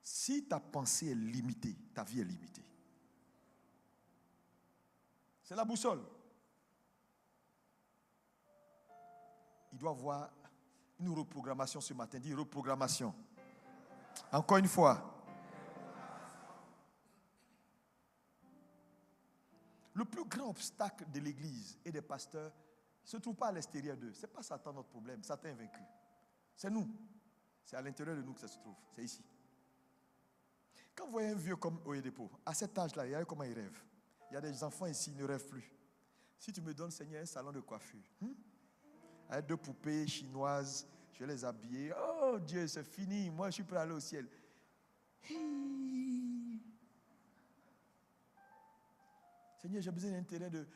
Si ta pensée est limitée, ta vie est limitée. C'est la boussole. Il doit avoir une reprogrammation ce matin. Dis reprogrammation. Encore une fois. Le plus grand obstacle de l'Église et des pasteurs ne se trouve pas à l'extérieur d'eux. Ce n'est pas Satan notre problème. Satan est vaincu. C'est nous. C'est à l'intérieur de nous que ça se trouve. C'est ici. Quand vous voyez un vieux comme Oyedepo, à cet âge-là, il y a comment il rêve. Il y a des enfants ici, ils ne rêvent plus. Si tu me donnes, Seigneur, un salon de coiffure, avec 2 poupées chinoises, je vais les habiller. Oh Dieu, c'est fini. Moi, je suis prêt à aller au ciel. Seigneur, j'ai besoin d'un terrain de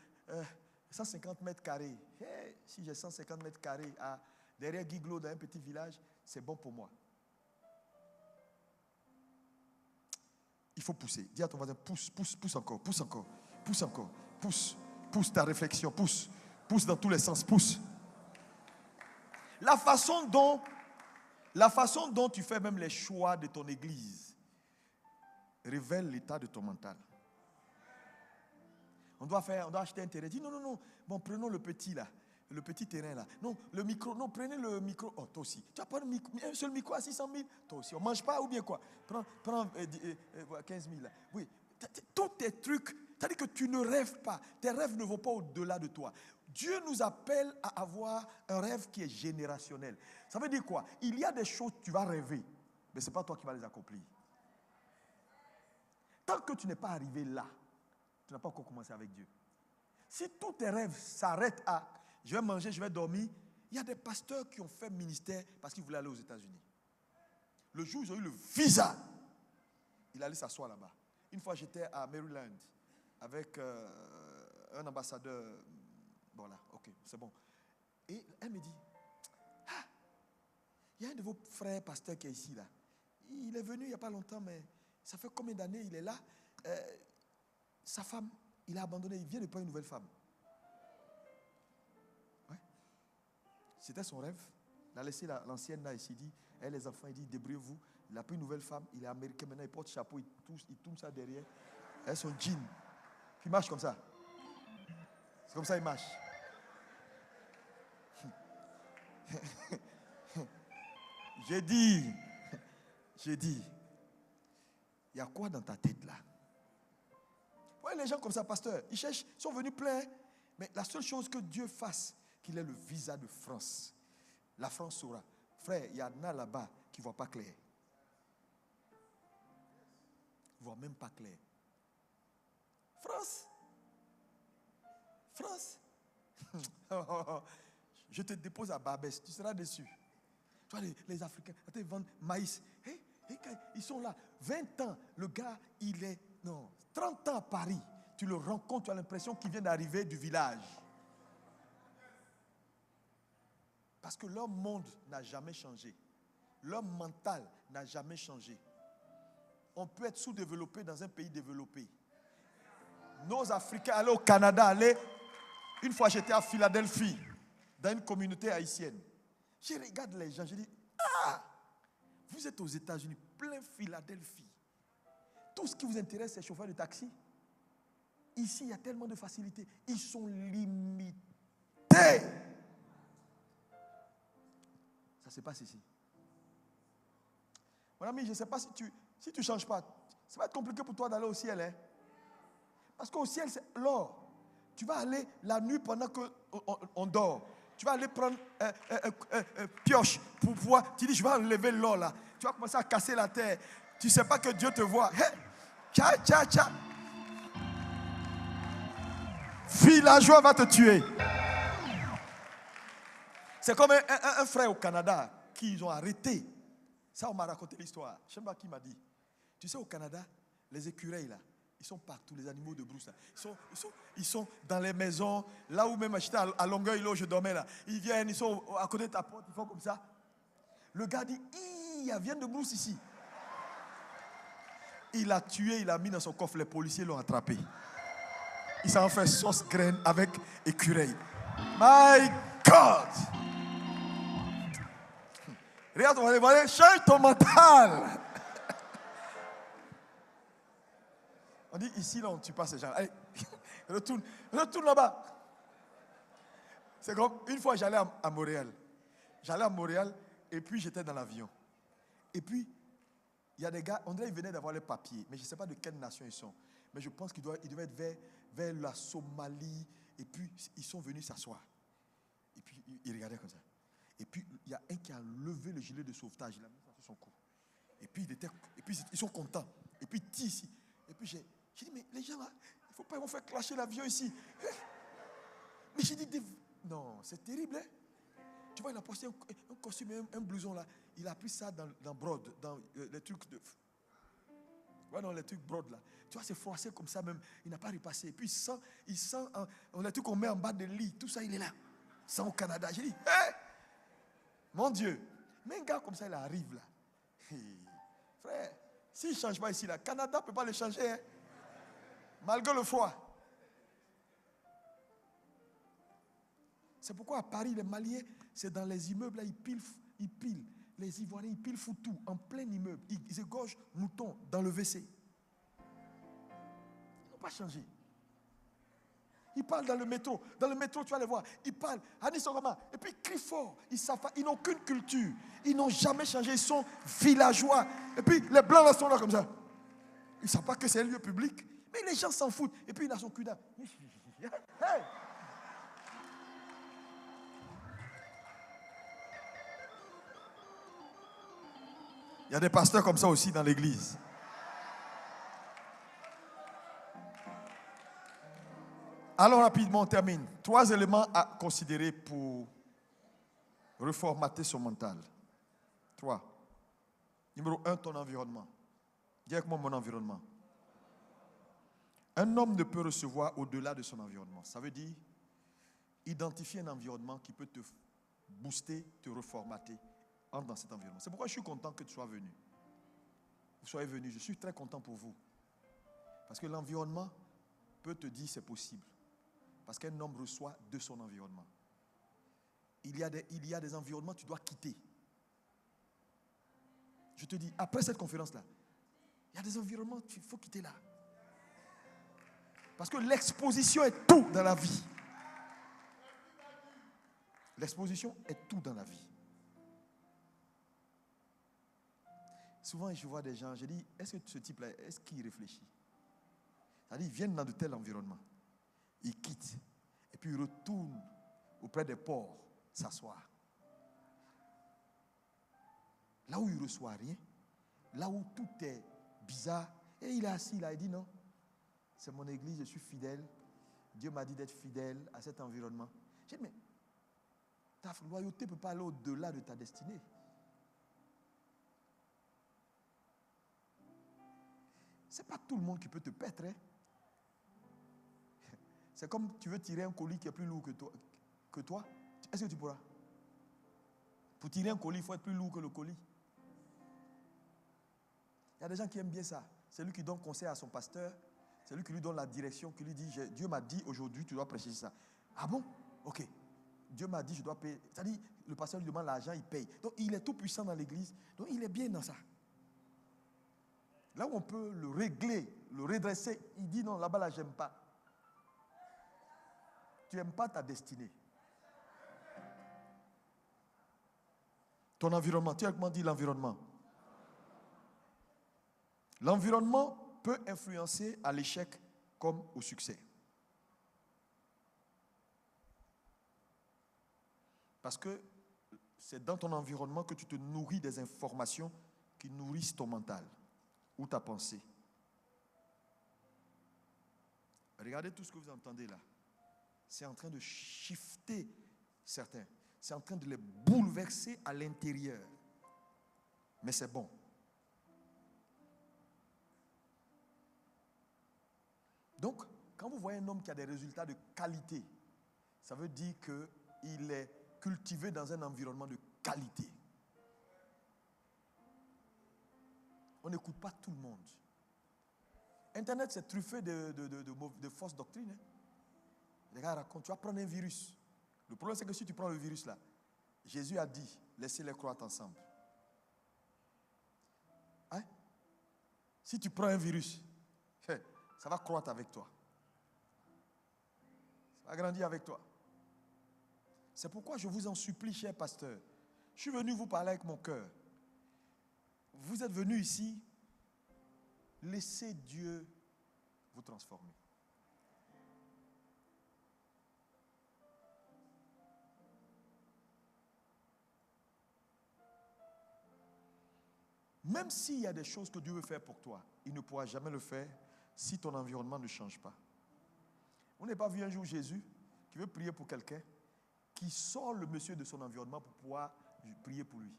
150 mètres carrés. Hey, si j'ai 150 mètres carrés derrière Guiglo, dans un petit village, c'est bon pour moi. Il faut pousser. Dis à ton voisin, pousse encore, pousse encore, pousse encore, pousse ta réflexion, pousse dans tous les sens, pousse. La façon dont tu fais même les choix de ton église révèle l'état de ton mental. On doit acheter un terrain. Dis non. Bon, prenons le petit là. Le petit terrain là. Non, le micro. Non, prenez le micro. Oh, toi aussi. Tu vas prendre un seul micro à 600 000. Toi aussi. On ne mange pas ou bien quoi? Prends 15 000 là. Oui. Tous tes trucs. C'est-à-dire que tu ne rêves pas. Tes rêves ne vont pas au-delà de toi. Dieu nous appelle à avoir un rêve qui est générationnel. Ça veut dire quoi? Il y a des choses que tu vas rêver, mais ce n'est pas toi qui vas les accomplir. Tant que tu n'es pas arrivé là, tu n'as pas encore commencé avec Dieu. Si tous tes rêves s'arrêtent à je vais manger, je vais dormir, il y a des pasteurs qui ont fait ministère parce qu'ils voulaient aller aux États-Unis. Le jour où ils ont eu le visa, il allait s'asseoir là-bas. Une fois, j'étais à Maryland avec un ambassadeur. Bon là, ok, c'est bon. Et elle me dit, il y a un de vos frères pasteurs qui est ici là. Il est venu il n'y a pas longtemps, mais ça fait combien d'années il est là? Sa femme, il a abandonné, il vient de prendre une nouvelle femme. Ouais. C'était son rêve. Il a laissé l'ancienne là, il s'est dit, les enfants, il dit, débrouillez-vous. Il a pris une nouvelle femme, il est américain maintenant, il porte chapeau, il tourne ça derrière. Elle son jean. Puis il marche comme ça. C'est comme ça il marche. J'ai dit, il y a quoi dans ta tête là? Ouais, les gens comme ça, pasteur, ils cherchent, ils sont venus pleins, mais la seule chose que Dieu fasse, qu'il ait le visa de France. La France saura. Frère, il y en a là-bas qui ne voient pas clair. voient même pas clair. France. Je te dépose à Barbès, tu seras déçu. Tu vois, les Africains, ils vendent maïs. Ils sont là, 20 ans, le gars, 30 ans à Paris. Tu le rencontres, tu as l'impression qu'il vient d'arriver du village. Parce que leur monde n'a jamais changé. Leur mental n'a jamais changé. On peut être sous-développé dans un pays développé. Nos Africains allaient au Canada, une fois j'étais à Philadelphie, dans une communauté haïtienne. Je regarde les gens, je dis, vous êtes aux États-Unis, plein Philadelphie. Tout ce qui vous intéresse, c'est chauffeur de taxi. Ici, il y a tellement de facilités. Ils sont limités. Ça se passe ici. Mon ami, je ne sais pas si tu ne changes pas, ça va être compliqué pour toi d'aller au ciel. Hein? Parce qu'au ciel, c'est l'or. Tu vas aller la nuit pendant qu'on dort. Tu vas aller prendre pioche pour pouvoir. Tu dis, je vais enlever l'or là. Tu vas commencer à casser la terre. Tu ne sais pas que Dieu te voit. Hey, tcha. Villageois va te tuer. C'est comme un frère au Canada qu'ils ont arrêté. Ça, on m'a raconté l'histoire. Je ne sais pas qui m'a dit. Tu sais, au Canada, les écureuils là, ils sont partout, les animaux de brousse là. Ils sont dans les maisons, là où même j'étais à Longueuil, là où je dormais là. Ils viennent, ils sont à côté de ta porte, ils font comme ça. Le gars dit, il y a viande de brousse ici. Il l'a tué, il l'a mis dans son coffre, les policiers l'ont attrapé. Il s'en fait sauce graine avec écureuil. My God! Regarde, on va aller, change ton mental. On dit ici, là, on ne tue pas ces gens. Allez, retourne là-bas. C'est comme une fois, j'allais à Montréal. Et puis j'étais dans l'avion. Et puis, il y a des gars, on dirait qu'ils venaient d'avoir les papiers, mais je ne sais pas de quelle nation ils sont. Mais je pense qu'ils devaient être vers la Somalie. Et puis, ils sont venus s'asseoir. Et puis, ils regardaient comme ça. Et puis, il y a un qui a levé le gilet de sauvetage. Il a mis ça sur son cou. Et puis, ils sont contents. Et puis, ils tirent ici. Et puis, j'ai dit, mais les gens là, il ne faut pas, ils vont faire clasher l'avion ici. Mais j'ai dit, non, c'est terrible. Hein? Tu vois, il a posté un costume, un blouson là. Il a pris ça dans Broad, dans les trucs de... Ouais, dans les trucs Broad là. Tu vois, c'est froissé comme ça même. Il n'a pas repassé. Et puis, il sent les trucs qu'on met en bas de lit. Tout ça, il est là. Ça au Canada. J'ai dit, hé! Mon Dieu. Mais un gars comme ça, il arrive là. Hey, frère, s'il ne change pas ici, là, Canada ne peut pas le changer. Hein? Malgré le froid. C'est pourquoi à Paris, les Maliens, c'est dans les immeubles, là, ils pilent. Les Ivoiriens, ils pilent tout en plein immeuble. Ils égorgent moutons dans le WC. Ils n'ont pas changé. Ils parlent dans le métro. Dans le métro, tu vas les voir. Ils parlent. Et puis ils crient fort. Ils n'ont aucune culture. Ils n'ont jamais changé. Ils sont villageois. Et puis les blancs là sont là comme ça. Ils ne savent pas que c'est un lieu public. Mais les gens s'en foutent. Et puis il a son cul d'âme. Hey! Il y a des pasteurs comme ça aussi dans l'église. Allons rapidement, on termine. 3 éléments à considérer pour reformater son mental. 3. Numéro 1, ton environnement. Dis avec moi mon environnement. Un homme ne peut recevoir au-delà de son environnement. Ça veut dire identifier un environnement qui peut te booster, te reformater. Entre dans cet environnement. C'est pourquoi je suis content que tu sois venu. Vous soyez venu. Je suis très content pour vous. Parce que l'environnement peut te dire c'est possible. Parce qu'un homme reçoit de son environnement. Il y a des environnements que tu dois quitter. Je te dis, après cette conférence-là, il y a des environnements qu'il faut quitter là. Parce que l'exposition est tout dans la vie. L'exposition est tout dans la vie. Souvent, je vois des gens, je dis, est-ce que ce type-là, est-ce qu'il réfléchit? C'est-à-dire, ils viennent dans de tels environnements. Ils quittent. Et puis, ils retournent auprès des ports, s'asseoir. Là où ils ne reçoivent rien, là où tout est bizarre, Et il est assis là, il dit non, c'est mon église, je suis fidèle. Dieu m'a dit d'être fidèle à cet environnement. J'ai dit, mais ta loyauté ne peut pas aller au-delà de ta destinée. Ce n'est pas tout le monde qui peut te paître. Hein? C'est comme tu veux tirer un colis qui est plus lourd que toi. Est-ce que tu pourras? Pour tirer un colis, il faut être plus lourd que le colis. Il y a des gens qui aiment bien ça. C'est lui qui donne conseil à son pasteur. C'est lui qui lui donne la direction, qui lui dit, Dieu m'a dit aujourd'hui, tu dois prêcher ça. Ah bon? Ok. Dieu m'a dit, je dois payer. C'est-à-dire, le pasteur lui demande l'argent, il paye. Donc, il est tout puissant dans l'église. Donc, il est bien dans ça. Là où on peut le régler, le redresser, il dit non, là-bas, là, j'aime pas. Tu n'aimes pas ta destinée. Ton environnement, tu as comment dit l'environnement? L'environnement peut influencer à l'échec comme au succès. Parce que c'est dans ton environnement que tu te nourris des informations qui nourrissent ton mental ou ta pensée. Regardez tout ce que vous entendez là. C'est en train de shifter certains. C'est en train de les bouleverser à l'intérieur. Mais c'est bon. Donc, quand vous voyez un homme qui a des résultats de qualité, ça veut dire qu'il est cultivé dans un environnement de qualité. On n'écoute pas tout le monde. Internet, c'est truffé de fausses doctrines. Hein. Les gars racontent, tu vas prendre un virus. Le problème, c'est que si tu prends le virus là, Jésus a dit, laissez-les croître ensemble. Hein? Si tu prends un virus, ça va croître avec toi. Ça va grandir avec toi. C'est pourquoi je vous en supplie, cher pasteur. Je suis venu vous parler avec mon cœur. Vous êtes venu ici, laissez Dieu vous transformer. Même s'il y a des choses que Dieu veut faire pour toi, il ne pourra jamais le faire si ton environnement ne change pas. On n'a pas vu un jour Jésus qui veut prier pour quelqu'un, qui sort le monsieur de son environnement pour pouvoir prier pour lui.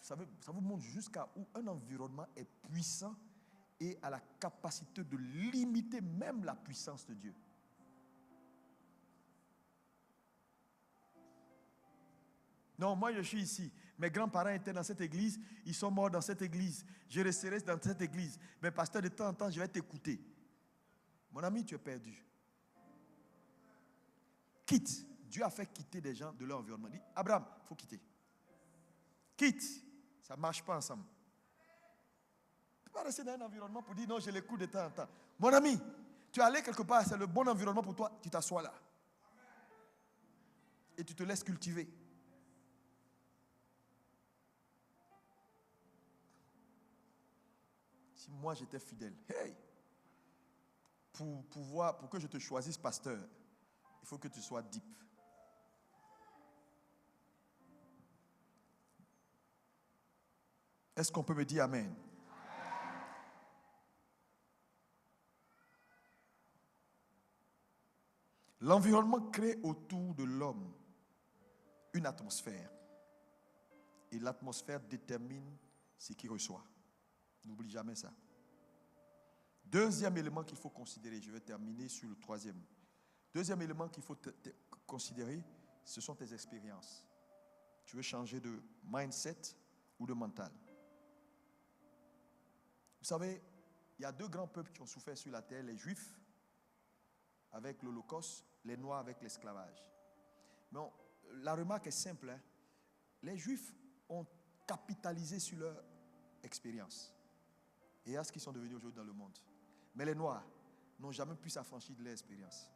Ça vous montre jusqu'à où un environnement est puissant et a la capacité de limiter même la puissance de Dieu. Non, moi je suis ici. Mes grands-parents étaient dans cette église, ils sont morts dans cette église. Je resterai dans cette église. Mais pasteur, de temps en temps, je vais t'écouter. Mon ami, tu es perdu. Quitte. Dieu a fait quitter des gens de leur environnement. Il dit, Abraham, il faut quitter. Quitte. Ça ne marche pas ensemble. Tu ne peux pas rester dans un environnement pour dire, non, je l'écoute de temps en temps. Mon ami, tu es allé quelque part, c'est le bon environnement pour toi, tu t'assois là. Et tu te laisses cultiver. Si moi j'étais fidèle, hey, pour que je te choisisse pasteur, il faut que tu sois deep. Est-ce qu'on peut me dire amen? L'environnement crée autour de l'homme une atmosphère. Et l'atmosphère détermine ce qu'il reçoit. N'oublie jamais ça. Deuxième élément qu'il faut considérer, je vais terminer sur le troisième. Deuxième élément qu'il faut considérer, ce sont tes expériences. Tu veux changer de mindset ou de mental. Vous savez, il y a deux grands peuples qui ont souffert sur la terre, les Juifs avec l'Holocauste, les Noirs avec l'esclavage. Mais la remarque est simple. Hein? Les Juifs ont capitalisé sur leur expérience. Et à ce qu'ils sont devenus aujourd'hui dans le monde. Mais les Noirs n'ont jamais pu s'affranchir de leur expérience.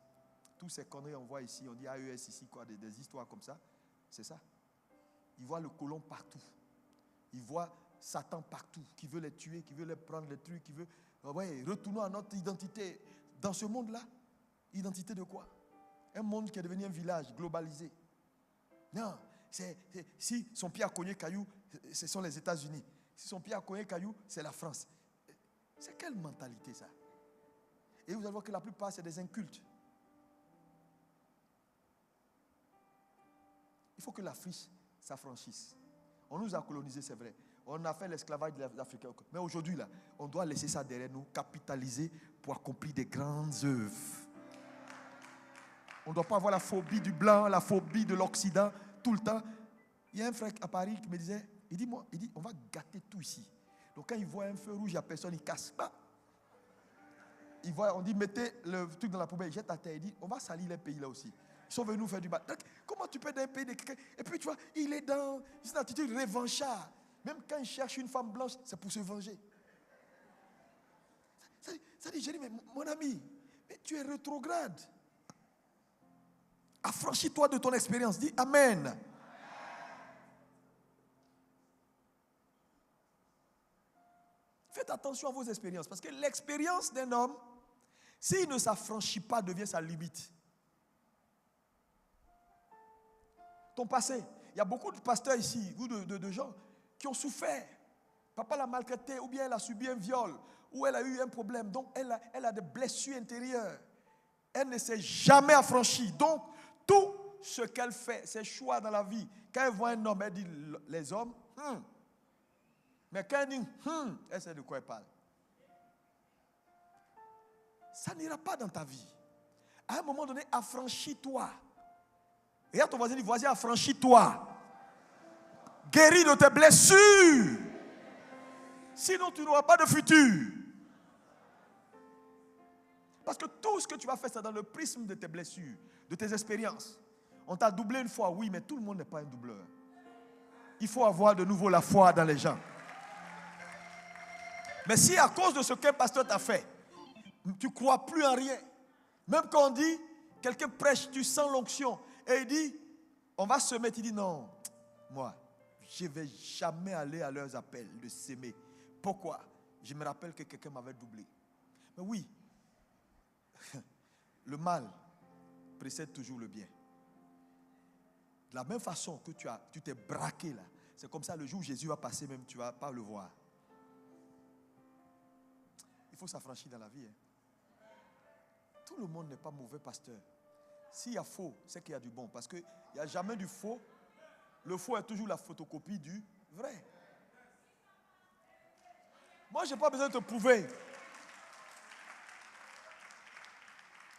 Tous ces conneries on voit ici, on dit AES ici, quoi, des histoires comme ça, c'est ça. Ils voient le colon partout. Ils voient Satan partout, qui veut les tuer, qui veut les prendre les trucs, qui veut... Ouais, retournons à notre identité. Dans ce monde-là, identité de quoi? Un monde qui est devenu un village globalisé. Non, si son pied a cogné caillou, ce sont les États-Unis. Si son pied a cogné caillou, c'est la France. C'est quelle mentalité ça? Et vous allez voir que la plupart, c'est des incultes. Il faut que l'Afrique s'affranchisse. On nous a colonisés, c'est vrai. On a fait l'esclavage des Africains. Mais aujourd'hui, là, on doit laisser ça derrière nous, capitaliser pour accomplir des grandes œuvres. On ne doit pas avoir la phobie du blanc, la phobie de l'Occident, tout le temps. Il y a un frère à Paris qui me disait, il dit, on va gâter tout ici. Donc quand il voit un feu rouge, il n'y a personne, il casse pas. On dit, mettez le truc dans la poubelle, il jette à terre. Il dit, on va salir les pays là aussi. Ils sont venus nous faire du mal. Donc, comment tu peux d'un pays de quelqu'un? Et puis tu vois, il est dans une attitude revanchard. Même quand il cherche une femme blanche, c'est pour se venger. Ça dit, j'ai dit, mais mon ami, mais tu es rétrograde. Affranchis-toi de ton expérience. Dis Amen. Faites attention à vos expériences. Parce que l'expérience d'un homme, s'il ne s'affranchit pas, devient sa limite. Ton passé. Il y a beaucoup de pasteurs ici, ou de gens qui ont souffert. Papa l'a maltraité, ou bien elle a subi un viol, ou elle a eu un problème. Donc elle a des blessures intérieures. Elle ne s'est jamais affranchie. Donc tout ce qu'elle fait, ses choix dans la vie, quand elle voit un homme, elle dit les hommes, mais quand elle dit elle sait de quoi elle parle. Ça n'ira pas dans ta vie. À un moment donné, affranchis-toi. Regarde ton voisin, dit voisin, affranchis-toi. Guéris de tes blessures. Sinon, tu n'auras pas de futur. Parce que tout ce que tu vas faire, c'est dans le prisme de tes blessures, de tes expériences. On t'a doublé une fois, oui, mais tout le monde n'est pas un doubleur. Il faut avoir de nouveau la foi dans les gens. Mais si à cause de ce qu'un pasteur t'a fait, tu ne crois plus en rien, même quand on dit, quelqu'un prêche, tu sens l'onction, et il dit, on va se mettre, il dit non, moi, je ne vais jamais aller à leurs appels de s'aimer. Pourquoi? Je me rappelle que quelqu'un m'avait doublé. Mais oui, le mal précède toujours le bien. De la même façon que tu t'es braqué là, c'est comme ça le jour où Jésus va passer même, tu ne vas pas le voir. Il faut s'affranchir dans la vie. Tout le monde n'est pas mauvais pasteur. S'il y a faux, c'est qu'il y a du bon. Parce qu'il n'y a jamais du faux. Le faux est toujours la photocopie du vrai. Moi, je n'ai pas besoin de te prouver.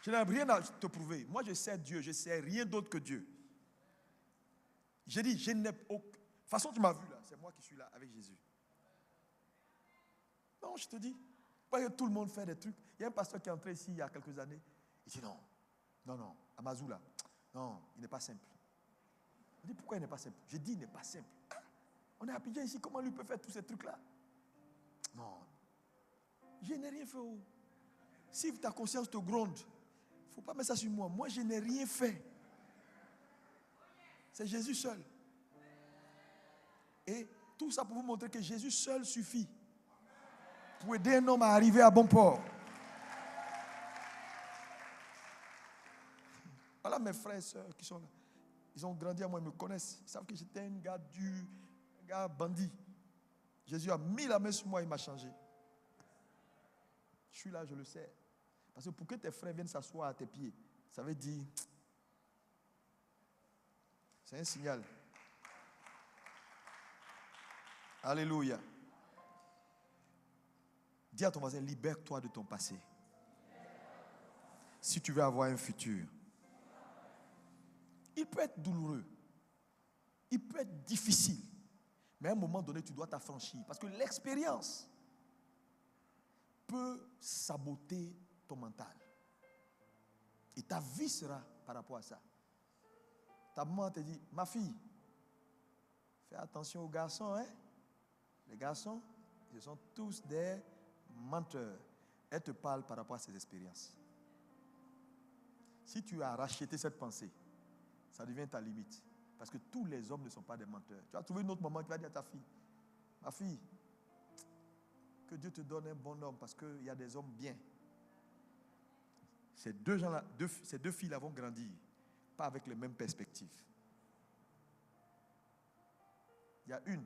Je n'ai rien à te prouver. Moi, je sais Dieu. Je ne sais rien d'autre que Dieu. J'ai dit, je n'ai aucun... De toute façon, tu m'as vu là. C'est moi qui suis là avec Jésus. Non, je te dis. Pas que tout le monde fait des trucs. Il y a un pasteur qui est entré ici il y a quelques années. Il dit non, Amazou là. Non, il n'est pas simple. Je dis pourquoi il n'est pas simple? Je dis il n'est pas simple. On est à Abidjan ici, comment lui peut faire tous ces trucs là? Non, je n'ai rien fait. Si ta conscience te gronde, il ne faut pas mettre ça sur moi. Moi, je n'ai rien fait. C'est Jésus seul. Et tout ça pour vous montrer que Jésus seul suffit pour aider un homme à arriver à bon port. Voilà mes frères et sœurs qui sont là. Ils ont grandi à moi, ils me connaissent. Ils savent que j'étais un gars dur, un gars bandit. Jésus a mis la main sur moi, il m'a changé. Je suis là, je le sais. Parce que pour que tes frères viennent s'asseoir à tes pieds, ça veut dire... C'est un signal. Alléluia. Dis à ton voisin, libère-toi de ton passé. Si tu veux avoir un futur. Il peut être douloureux. Il peut être difficile. Mais à un moment donné, tu dois t'affranchir. Parce que l'expérience peut saboter ton mental. Et ta vie sera par rapport à ça. Ta maman te dit, ma fille, fais attention aux garçons. Hein? Les garçons, ils sont tous des menteurs. Elle te parle par rapport à ses expériences. Si tu as racheté cette pensée, ça devient ta limite. Parce que tous les hommes ne sont pas des menteurs. Tu vas trouver une autre maman qui va dire à ta fille, ma fille, que Dieu te donne un bon homme parce qu'il y a des hommes bien. Ces deux gens-là, ces deux filles-là vont grandir, pas avec les mêmes perspectives. Il y a une,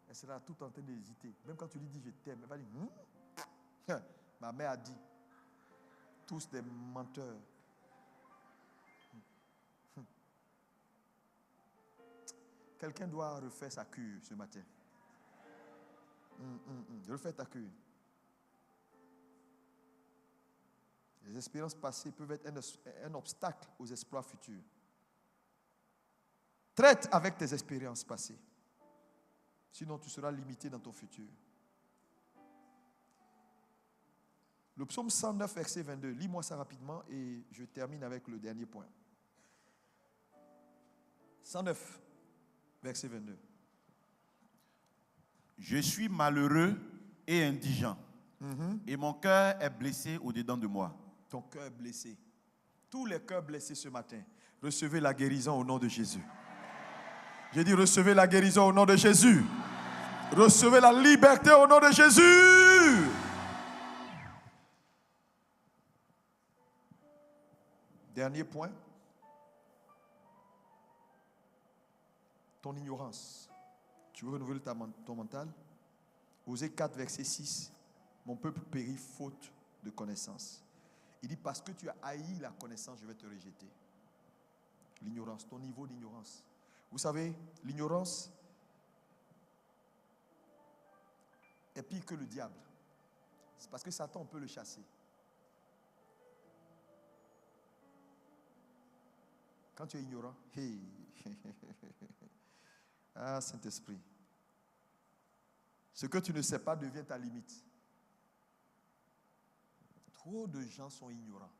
elle sera tout en train d'hésiter. Même quand tu lui dis je t'aime, elle va dire, Ma mère a dit, tous des menteurs. Quelqu'un doit refaire sa cure ce matin. Refais ta cure. Les expériences passées peuvent être un obstacle aux exploits futurs. Traite avec tes expériences passées. Sinon, tu seras limité dans ton futur. Le psaume 109, verset 22. Lis-moi ça rapidement et je termine avec le dernier point. 109, verset 22. Je suis malheureux et indigent, et mon cœur est blessé au-dedans de moi. Ton cœur est blessé. Tous les cœurs blessés ce matin, recevez la guérison au nom de Jésus. J'ai dit recevez la guérison au nom de Jésus. Recevez la liberté au nom de Jésus. Dernier point. Ton ignorance. Tu veux renouveler ton mental? Osée 4, verset 6. Mon peuple périt faute de connaissance. Il dit parce que tu as haï la connaissance, je vais te rejeter. L'ignorance, ton niveau d'ignorance. Vous savez, l'ignorance est pire que le diable. C'est parce que Satan, on peut le chasser. Quand tu es ignorant, hey. Ah, Saint-Esprit. Ce que tu ne sais pas devient ta limite. Trop de gens sont ignorants.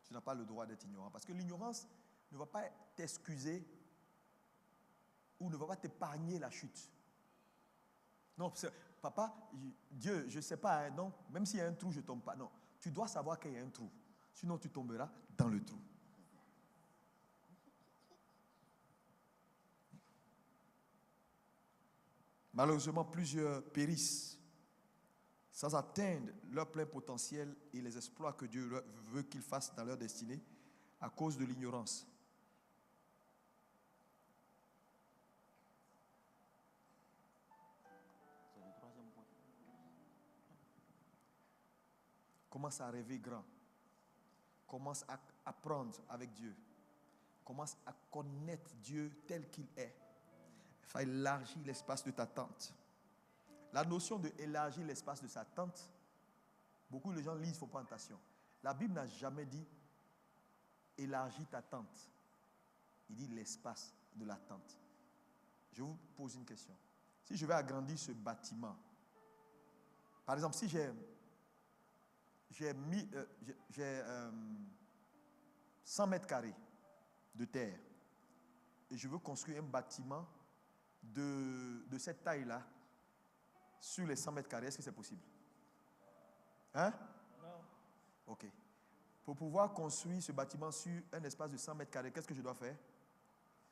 Tu n'as pas le droit d'être ignorant. Parce que l'ignorance ne va pas t'excuser ou ne va pas t'épargner la chute. Non, papa, Dieu, je ne sais pas, hein, donc même s'il y a un trou, je ne tombe pas. Non, tu dois savoir qu'il y a un trou. Sinon, tu tomberas dans le trou. Malheureusement, plusieurs périssent sans atteindre leur plein potentiel et les exploits que Dieu veut qu'ils fassent dans leur destinée à cause de l'ignorance. Commence à rêver grand. Commence à apprendre avec Dieu. Commence à connaître Dieu tel qu'il est. Il faut élargir l'espace de ta tente. La notion de élargir l'espace de sa tente, beaucoup de gens lisent, il ne faut pas attention. La Bible n'a jamais dit élargis ta tente. Il dit l'espace de la tente. Je vous pose une question. Si je vais agrandir ce bâtiment, par exemple, si j'ai 100 mètres carrés de terre et je veux construire un bâtiment de cette taille-là sur les 100 mètres carrés, est-ce que c'est possible? Hein? Non. Ok. Pour pouvoir construire ce bâtiment sur un espace de 100 mètres carrés, qu'est-ce que je dois faire?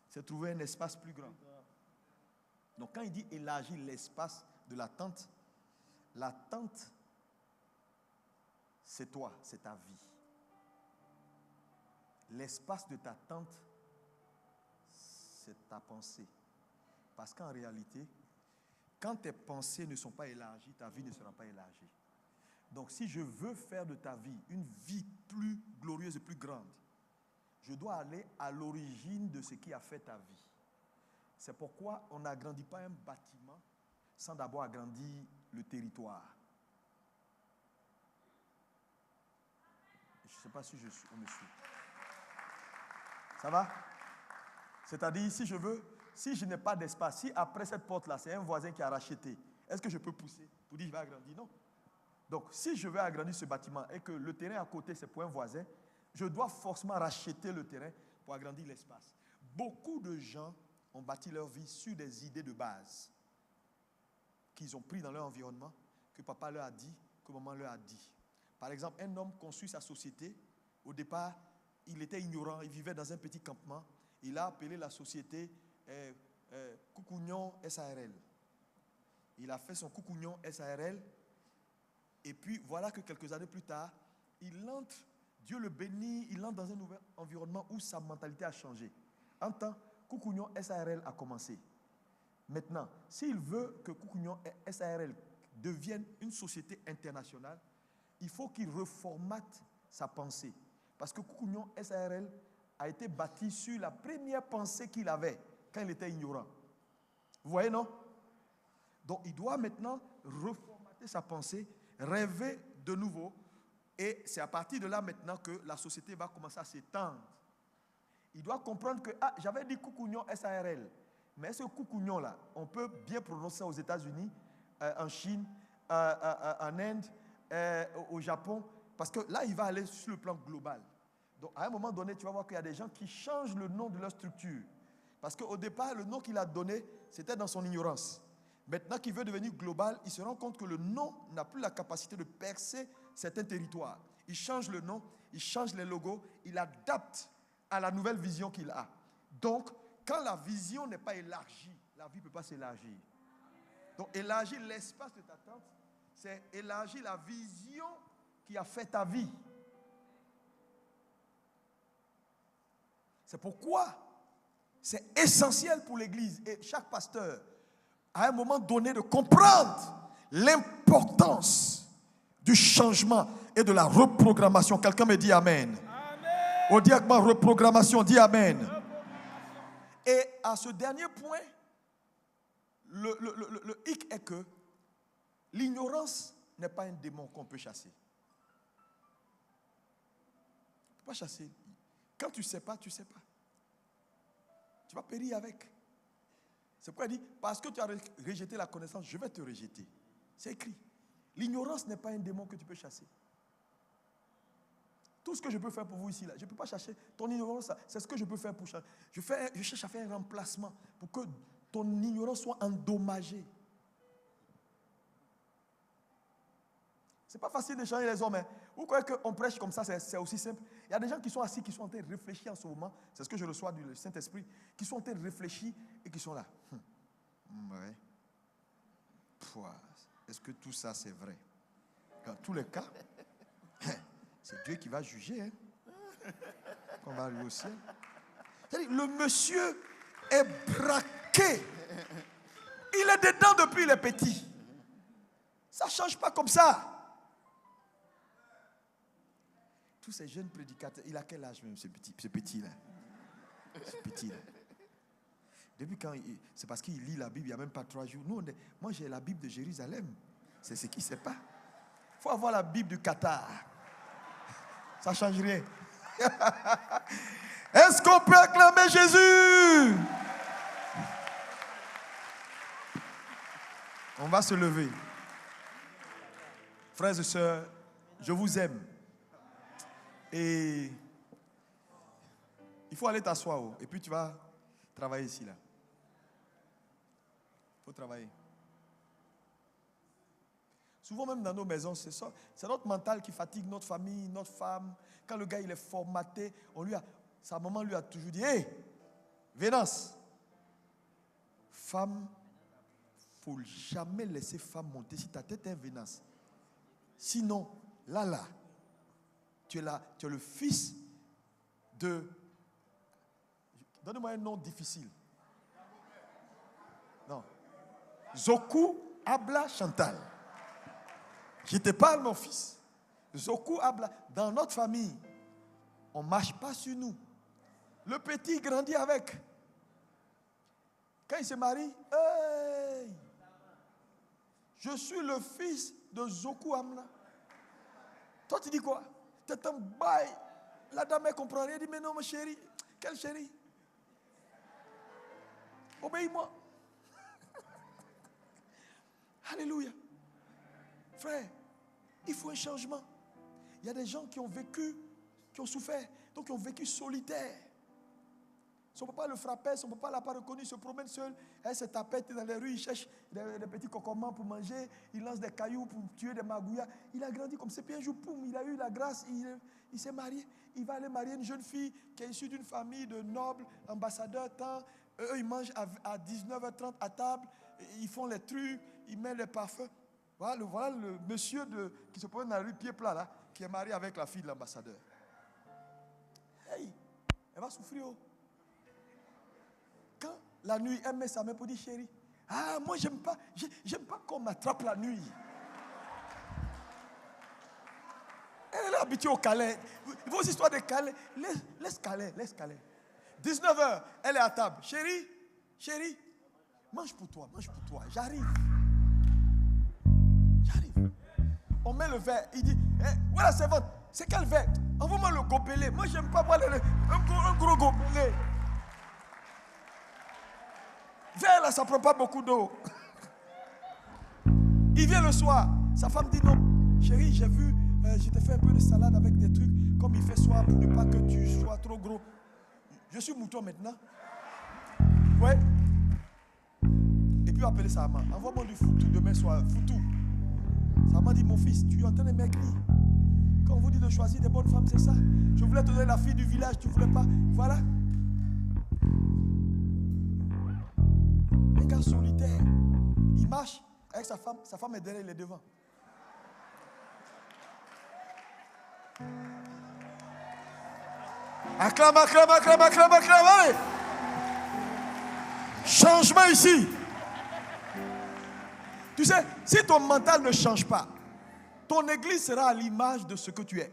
C'est trouver un espace plus grand. Donc quand il dit élargir l'espace de la tente, c'est toi, c'est ta vie. L'espace de ta tente, c'est ta pensée. Parce qu'en réalité, quand tes pensées ne sont pas élargies, ta vie ne sera pas élargie. Donc si je veux faire de ta vie une vie plus glorieuse et plus grande, je dois aller à l'origine de ce qui a fait ta vie. C'est pourquoi on n'agrandit pas un bâtiment sans d'abord agrandir le territoire. Je ne sais pas si on me suit. Ça va? C'est-à-dire, si je n'ai pas d'espace, si après cette porte-là, c'est un voisin qui a racheté, est-ce que je peux pousser pour dire je vais agrandir? Non. Donc, si je veux agrandir ce bâtiment et que le terrain à côté, c'est pour un voisin, je dois forcément racheter le terrain pour agrandir l'espace. Beaucoup de gens ont bâti leur vie sur des idées de base qu'ils ont pris dans leur environnement, que papa leur a dit, que maman leur a dit. Par exemple, un homme construit sa société. Au départ, il était ignorant, il vivait dans un petit campement. Il a appelé la société Coucougnon SARL. Il a fait son Coucougnon SARL. Et puis, voilà que quelques années plus tard, il entre, Dieu le bénit, il entre dans un nouvel environnement où sa mentalité a changé. En temps, Coucougnon SARL a commencé. Maintenant, s'il veut que Coucougnon SARL devienne une société internationale, il faut qu'il reformate sa pensée. Parce que Koukounion SARL a été bâti sur la première pensée qu'il avait quand il était ignorant. Vous voyez, non? Donc, il doit maintenant reformater sa pensée, rêver de nouveau. Et c'est à partir de là maintenant que la société va commencer à s'étendre. Il doit comprendre que, j'avais dit Koukounion SARL. Mais ce Koukounion là, on peut bien prononcer aux États-Unis, en Chine, en Inde, au Japon. Parce que là, il va aller sur le plan global. Donc, à un moment donné, tu vas voir qu'il y a des gens qui changent le nom de leur structure. Parce qu'au départ, le nom qu'il a donné, c'était dans son ignorance. Maintenant qu'il veut devenir global, il se rend compte que le nom n'a plus la capacité de percer certains territoires. Il change le nom, il change les logos, il adapte à la nouvelle vision qu'il a. Donc, quand la vision n'est pas élargie, la vie ne peut pas s'élargir. Donc, élargir l'espace de ta tente, c'est élargir la vision qui a fait ta vie. C'est pourquoi c'est essentiel pour l'Église et chaque pasteur, à un moment donné, de comprendre l'importance du changement et de la reprogrammation. Quelqu'un me dit Amen. Amen. On dit avec moi reprogrammation, dit Amen. Et à ce dernier point, le hic est que l'ignorance n'est pas un démon qu'on peut chasser. On ne peut pas chasser. Quand tu ne sais pas, tu ne sais pas. Tu vas périr avec. C'est pourquoi il dit, parce que tu as rejeté la connaissance, je vais te rejeter. C'est écrit. L'ignorance n'est pas un démon que tu peux chasser. Tout ce que je peux faire pour vous ici, là, je ne peux pas chercher ton ignorance. C'est ce que je peux faire pour chasser. Je cherche à faire un remplacement pour que ton ignorance soit endommagée. Ce n'est pas facile de changer les hommes. Hein. Vous croyez qu'on prêche comme ça, c'est aussi simple? Il y a des gens qui sont assis, qui sont en train de réfléchir en ce moment. C'est ce que je reçois du Saint-Esprit. Qui sont en train de réfléchir et qui sont là. Ouais. Est-ce que tout ça, c'est vrai? Dans tous les cas, c'est Dieu qui va juger. Hein. On va arriver au ciel. C'est-à-dire, le monsieur est braqué. Il est dedans depuis les petits. Ça ne change pas comme ça. Tous ces jeunes prédicateurs, il a quel âge même ce petit-là? Ce petit-là. Depuis quand c'est parce qu'il lit la Bible, il n'y a même pas 3 jours. Moi, j'ai la Bible de Jérusalem. C'est ce qu'il ne sait pas. Il faut avoir la Bible du Qatar. Ça ne change rien. Est-ce qu'on peut acclamer Jésus? On va se lever. Frères et sœurs, je vous aime. Et il faut aller t'asseoir. Et puis tu vas travailler ici, là. Il faut travailler. Souvent même dans nos maisons, c'est ça. C'est notre mental qui fatigue notre famille, notre femme. Quand le gars il est formaté, sa maman lui a toujours dit, hé, Vénance, femme, il ne faut jamais laisser femme monter si ta tête est Vénance. Sinon, là, tu es le fils de... Donnez-moi un nom difficile. Non. Zoku Abla Chantal. Je te parle, mon fils. Zoku Abla. Dans notre famille, on ne marche pas sur nous. Le petit grandit avec. Quand il se marie, hey, je suis le fils de Zoku Amla. Toi, tu dis quoi? Tu es un bail. La dame, elle comprend rien. Elle dit, mais non, ma chérie. Quelle chérie? Obéis-moi. Alléluia. Frère, il faut un changement. Il y a des gens qui ont vécu, qui ont souffert, donc qui ont vécu solitaire. Son papa le frappait, son papa ne l'a pas reconnu, il se promène seul, elle se tapette dans les rues, il cherche des petits cocomans pour manger, il lance des cailloux pour tuer des magouillas. Il a grandi comme ça, puis un jour, poum, il a eu la grâce, il s'est marié. Il va aller marier une jeune fille qui est issue d'une famille de nobles, ambassadeurs, tant. Eux, ils mangent à 19h30 à table, ils font les trucs, ils mettent les parfums. Voilà le monsieur qui se promène dans la rue, pied plat, là, qui est marié avec la fille de l'ambassadeur. Hey, elle va souffrir. Quand la nuit, elle met sa main pour dire, chérie, moi j'aime pas qu'on m'attrape la nuit. Elle est habituée au câlin. Vos histoires de câlin, laisse câlin. 19h, elle est à table. Chérie, mange pour toi. J'arrive. On met le verre. Il dit, voilà, c'est votre. C'est quel verre? Envoie-moi le gobelet. Moi, j'aime pas boire un gros gobelet. Verre, là, ça prend pas beaucoup d'eau. Il vient le soir. Sa femme dit non. Chérie, j'ai vu, je t'ai fait un peu de salade avec des trucs, comme il fait soir, pour ne pas que tu sois trop gros. Je suis mouton maintenant. Ouais. Et puis appeler sa maman. Envoie-moi du foutou demain soir. Foutou. Sa maman dit, mon fils, tu es en train de maigrir. Quand on vous dit de choisir des bonnes femmes, c'est ça. Je voulais te donner la fille du village, tu ne voulais pas. Voilà. Un gars solitaire. Il marche avec sa femme est derrière, il est devant. Acclame, allez. Changement ici. Tu sais, si ton mental ne change pas, ton église sera à l'image de ce que tu es.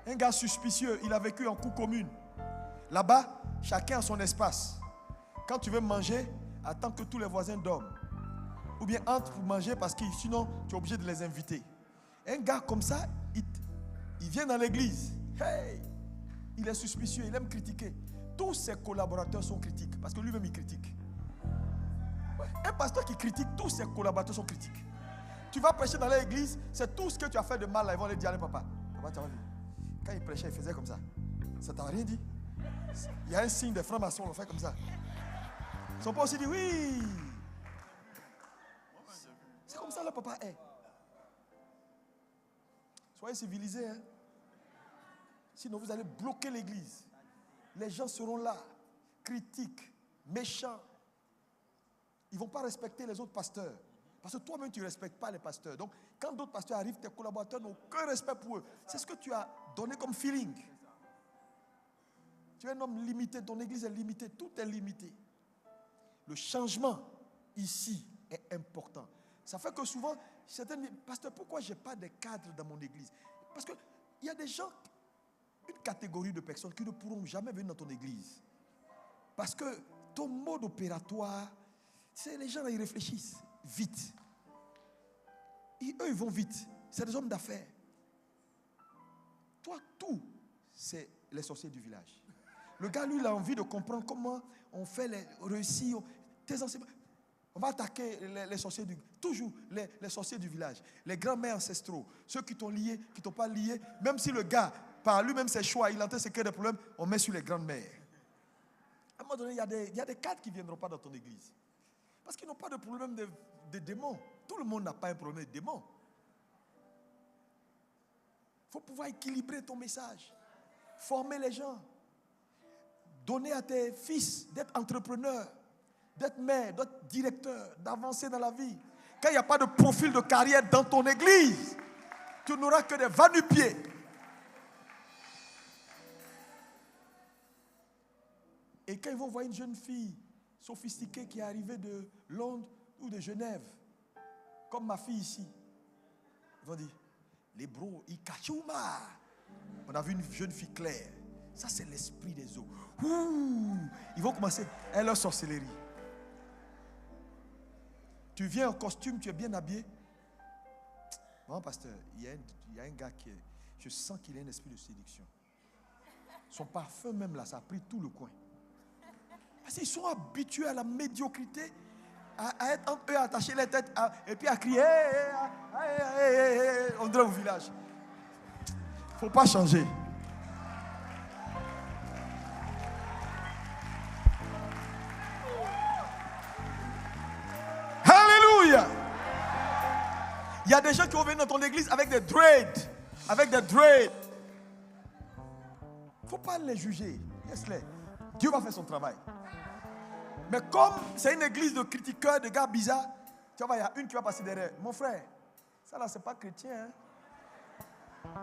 Un gars suspicieux, il a vécu en cour commune. Là-bas, chacun a son espace. Quand tu veux manger, attends que tous les voisins dorment. Ou bien entre pour manger parce que sinon, tu es obligé de les inviter. Un gars comme ça, il vient dans l'église. Hey, il est suspicieux, il aime critiquer. Tous ses collaborateurs sont critiques parce que lui-même il critique. Un pasteur qui critique, tous ses collaborateurs sont critiques. Tu vas prêcher dans l'église, c'est tout ce que tu as fait de mal là, ils vont aller dire, allez papa, tu vas dire. Quand il prêchait, il faisait comme ça. Ça t'a rien dit? Il y a un signe de franc-maçon, on fait comme ça. Ils ne sont pas aussi dit oui. C'est comme ça le papa est. Soyez civilisés, hein. Sinon vous allez bloquer l'église. Les gens seront là, critiques, méchants. Ils ne vont pas respecter les autres pasteurs. Parce que toi-même, tu ne respectes pas les pasteurs. Donc, quand d'autres pasteurs arrivent, tes collaborateurs n'ont aucun respect pour eux. C'est ce que tu as donné comme feeling. Tu es un homme limité, ton église est limitée, tout est limité. Le changement ici est important. Ça fait que souvent, certains disent, pasteur, pourquoi je n'ai pas de cadre dans mon église? Parce qu'il y a des gens, une catégorie de personnes qui ne pourront jamais venir dans ton église. Parce que ton mode opératoire, c'est les gens, ils réfléchissent vite. Eux, ils vont vite. C'est des hommes d'affaires. Toi, tout, c'est les sorciers du village. Le gars, lui, il a envie de comprendre comment on fait les réussir. Tes enseignements. On va attaquer les sorciers toujours les sorciers du village. Les grands-mères ancestraux. Ceux qui t'ont lié, qui ne t'ont pas lié. Même si le gars, par lui-même ses choix, il entend ce qu'il y a des problèmes, on met sur les grandes-mères. À un moment donné, il y a des cadres qui ne viendront pas dans ton église. Parce qu'ils n'ont pas de problème de démons. Tout le monde n'a pas un problème de démons. Il faut pouvoir équilibrer ton message. Former les gens. Donner à tes fils d'être entrepreneurs, d'être maire, d'être directeur, d'avancer dans la vie. Quand il n'y a pas de profil de carrière dans ton église, tu n'auras que des va-nu-pieds. Et quand ils vont voir une jeune fille sophistiquée qui est arrivée de Londres ou de Genève, comme ma fille ici, ils vont dire, les bros, ils kachouma. On a vu une jeune fille claire. Ça, c'est l'esprit des eaux. Ouh, ils vont commencer à leur sorcellerie. Tu viens en costume, tu es bien habillé. Non, pasteur, il y a un gars qui est... Je sens qu'il a un esprit de séduction. Son parfum même là, ça a pris tout le coin. Parce qu'ils sont habitués à la médiocrité, à être entre eux, à attacher les têtes, et puis à crier, on dirait au village. Il ne faut pas changer. Alléluia. Il y a des gens qui vont venir dans ton église avec des dreads. Avec des dreads. Il ne faut pas les juger. Laisse-les. Dieu va faire son travail. Mais comme c'est une église de critiqueurs, de gars bizarres, tu vois, il y a une qui va passer derrière. Mon frère, ça là, c'est pas chrétien. Hein?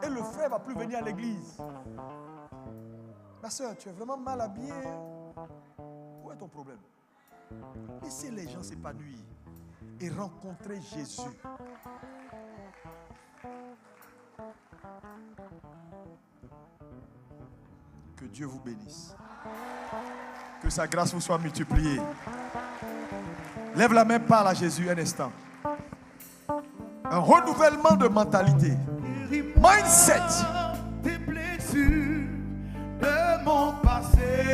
Et le frère ne va plus venir à l'église. Ma soeur, tu es vraiment mal habillée. Où est ton problème? Laissez les gens s'épanouir et rencontrer Jésus. Que Dieu vous bénisse. Que sa grâce vous soit multipliée. Lève la main, parle à Jésus un instant. Un renouvellement de mentalité. Mindset. Tes blessures de mon passé.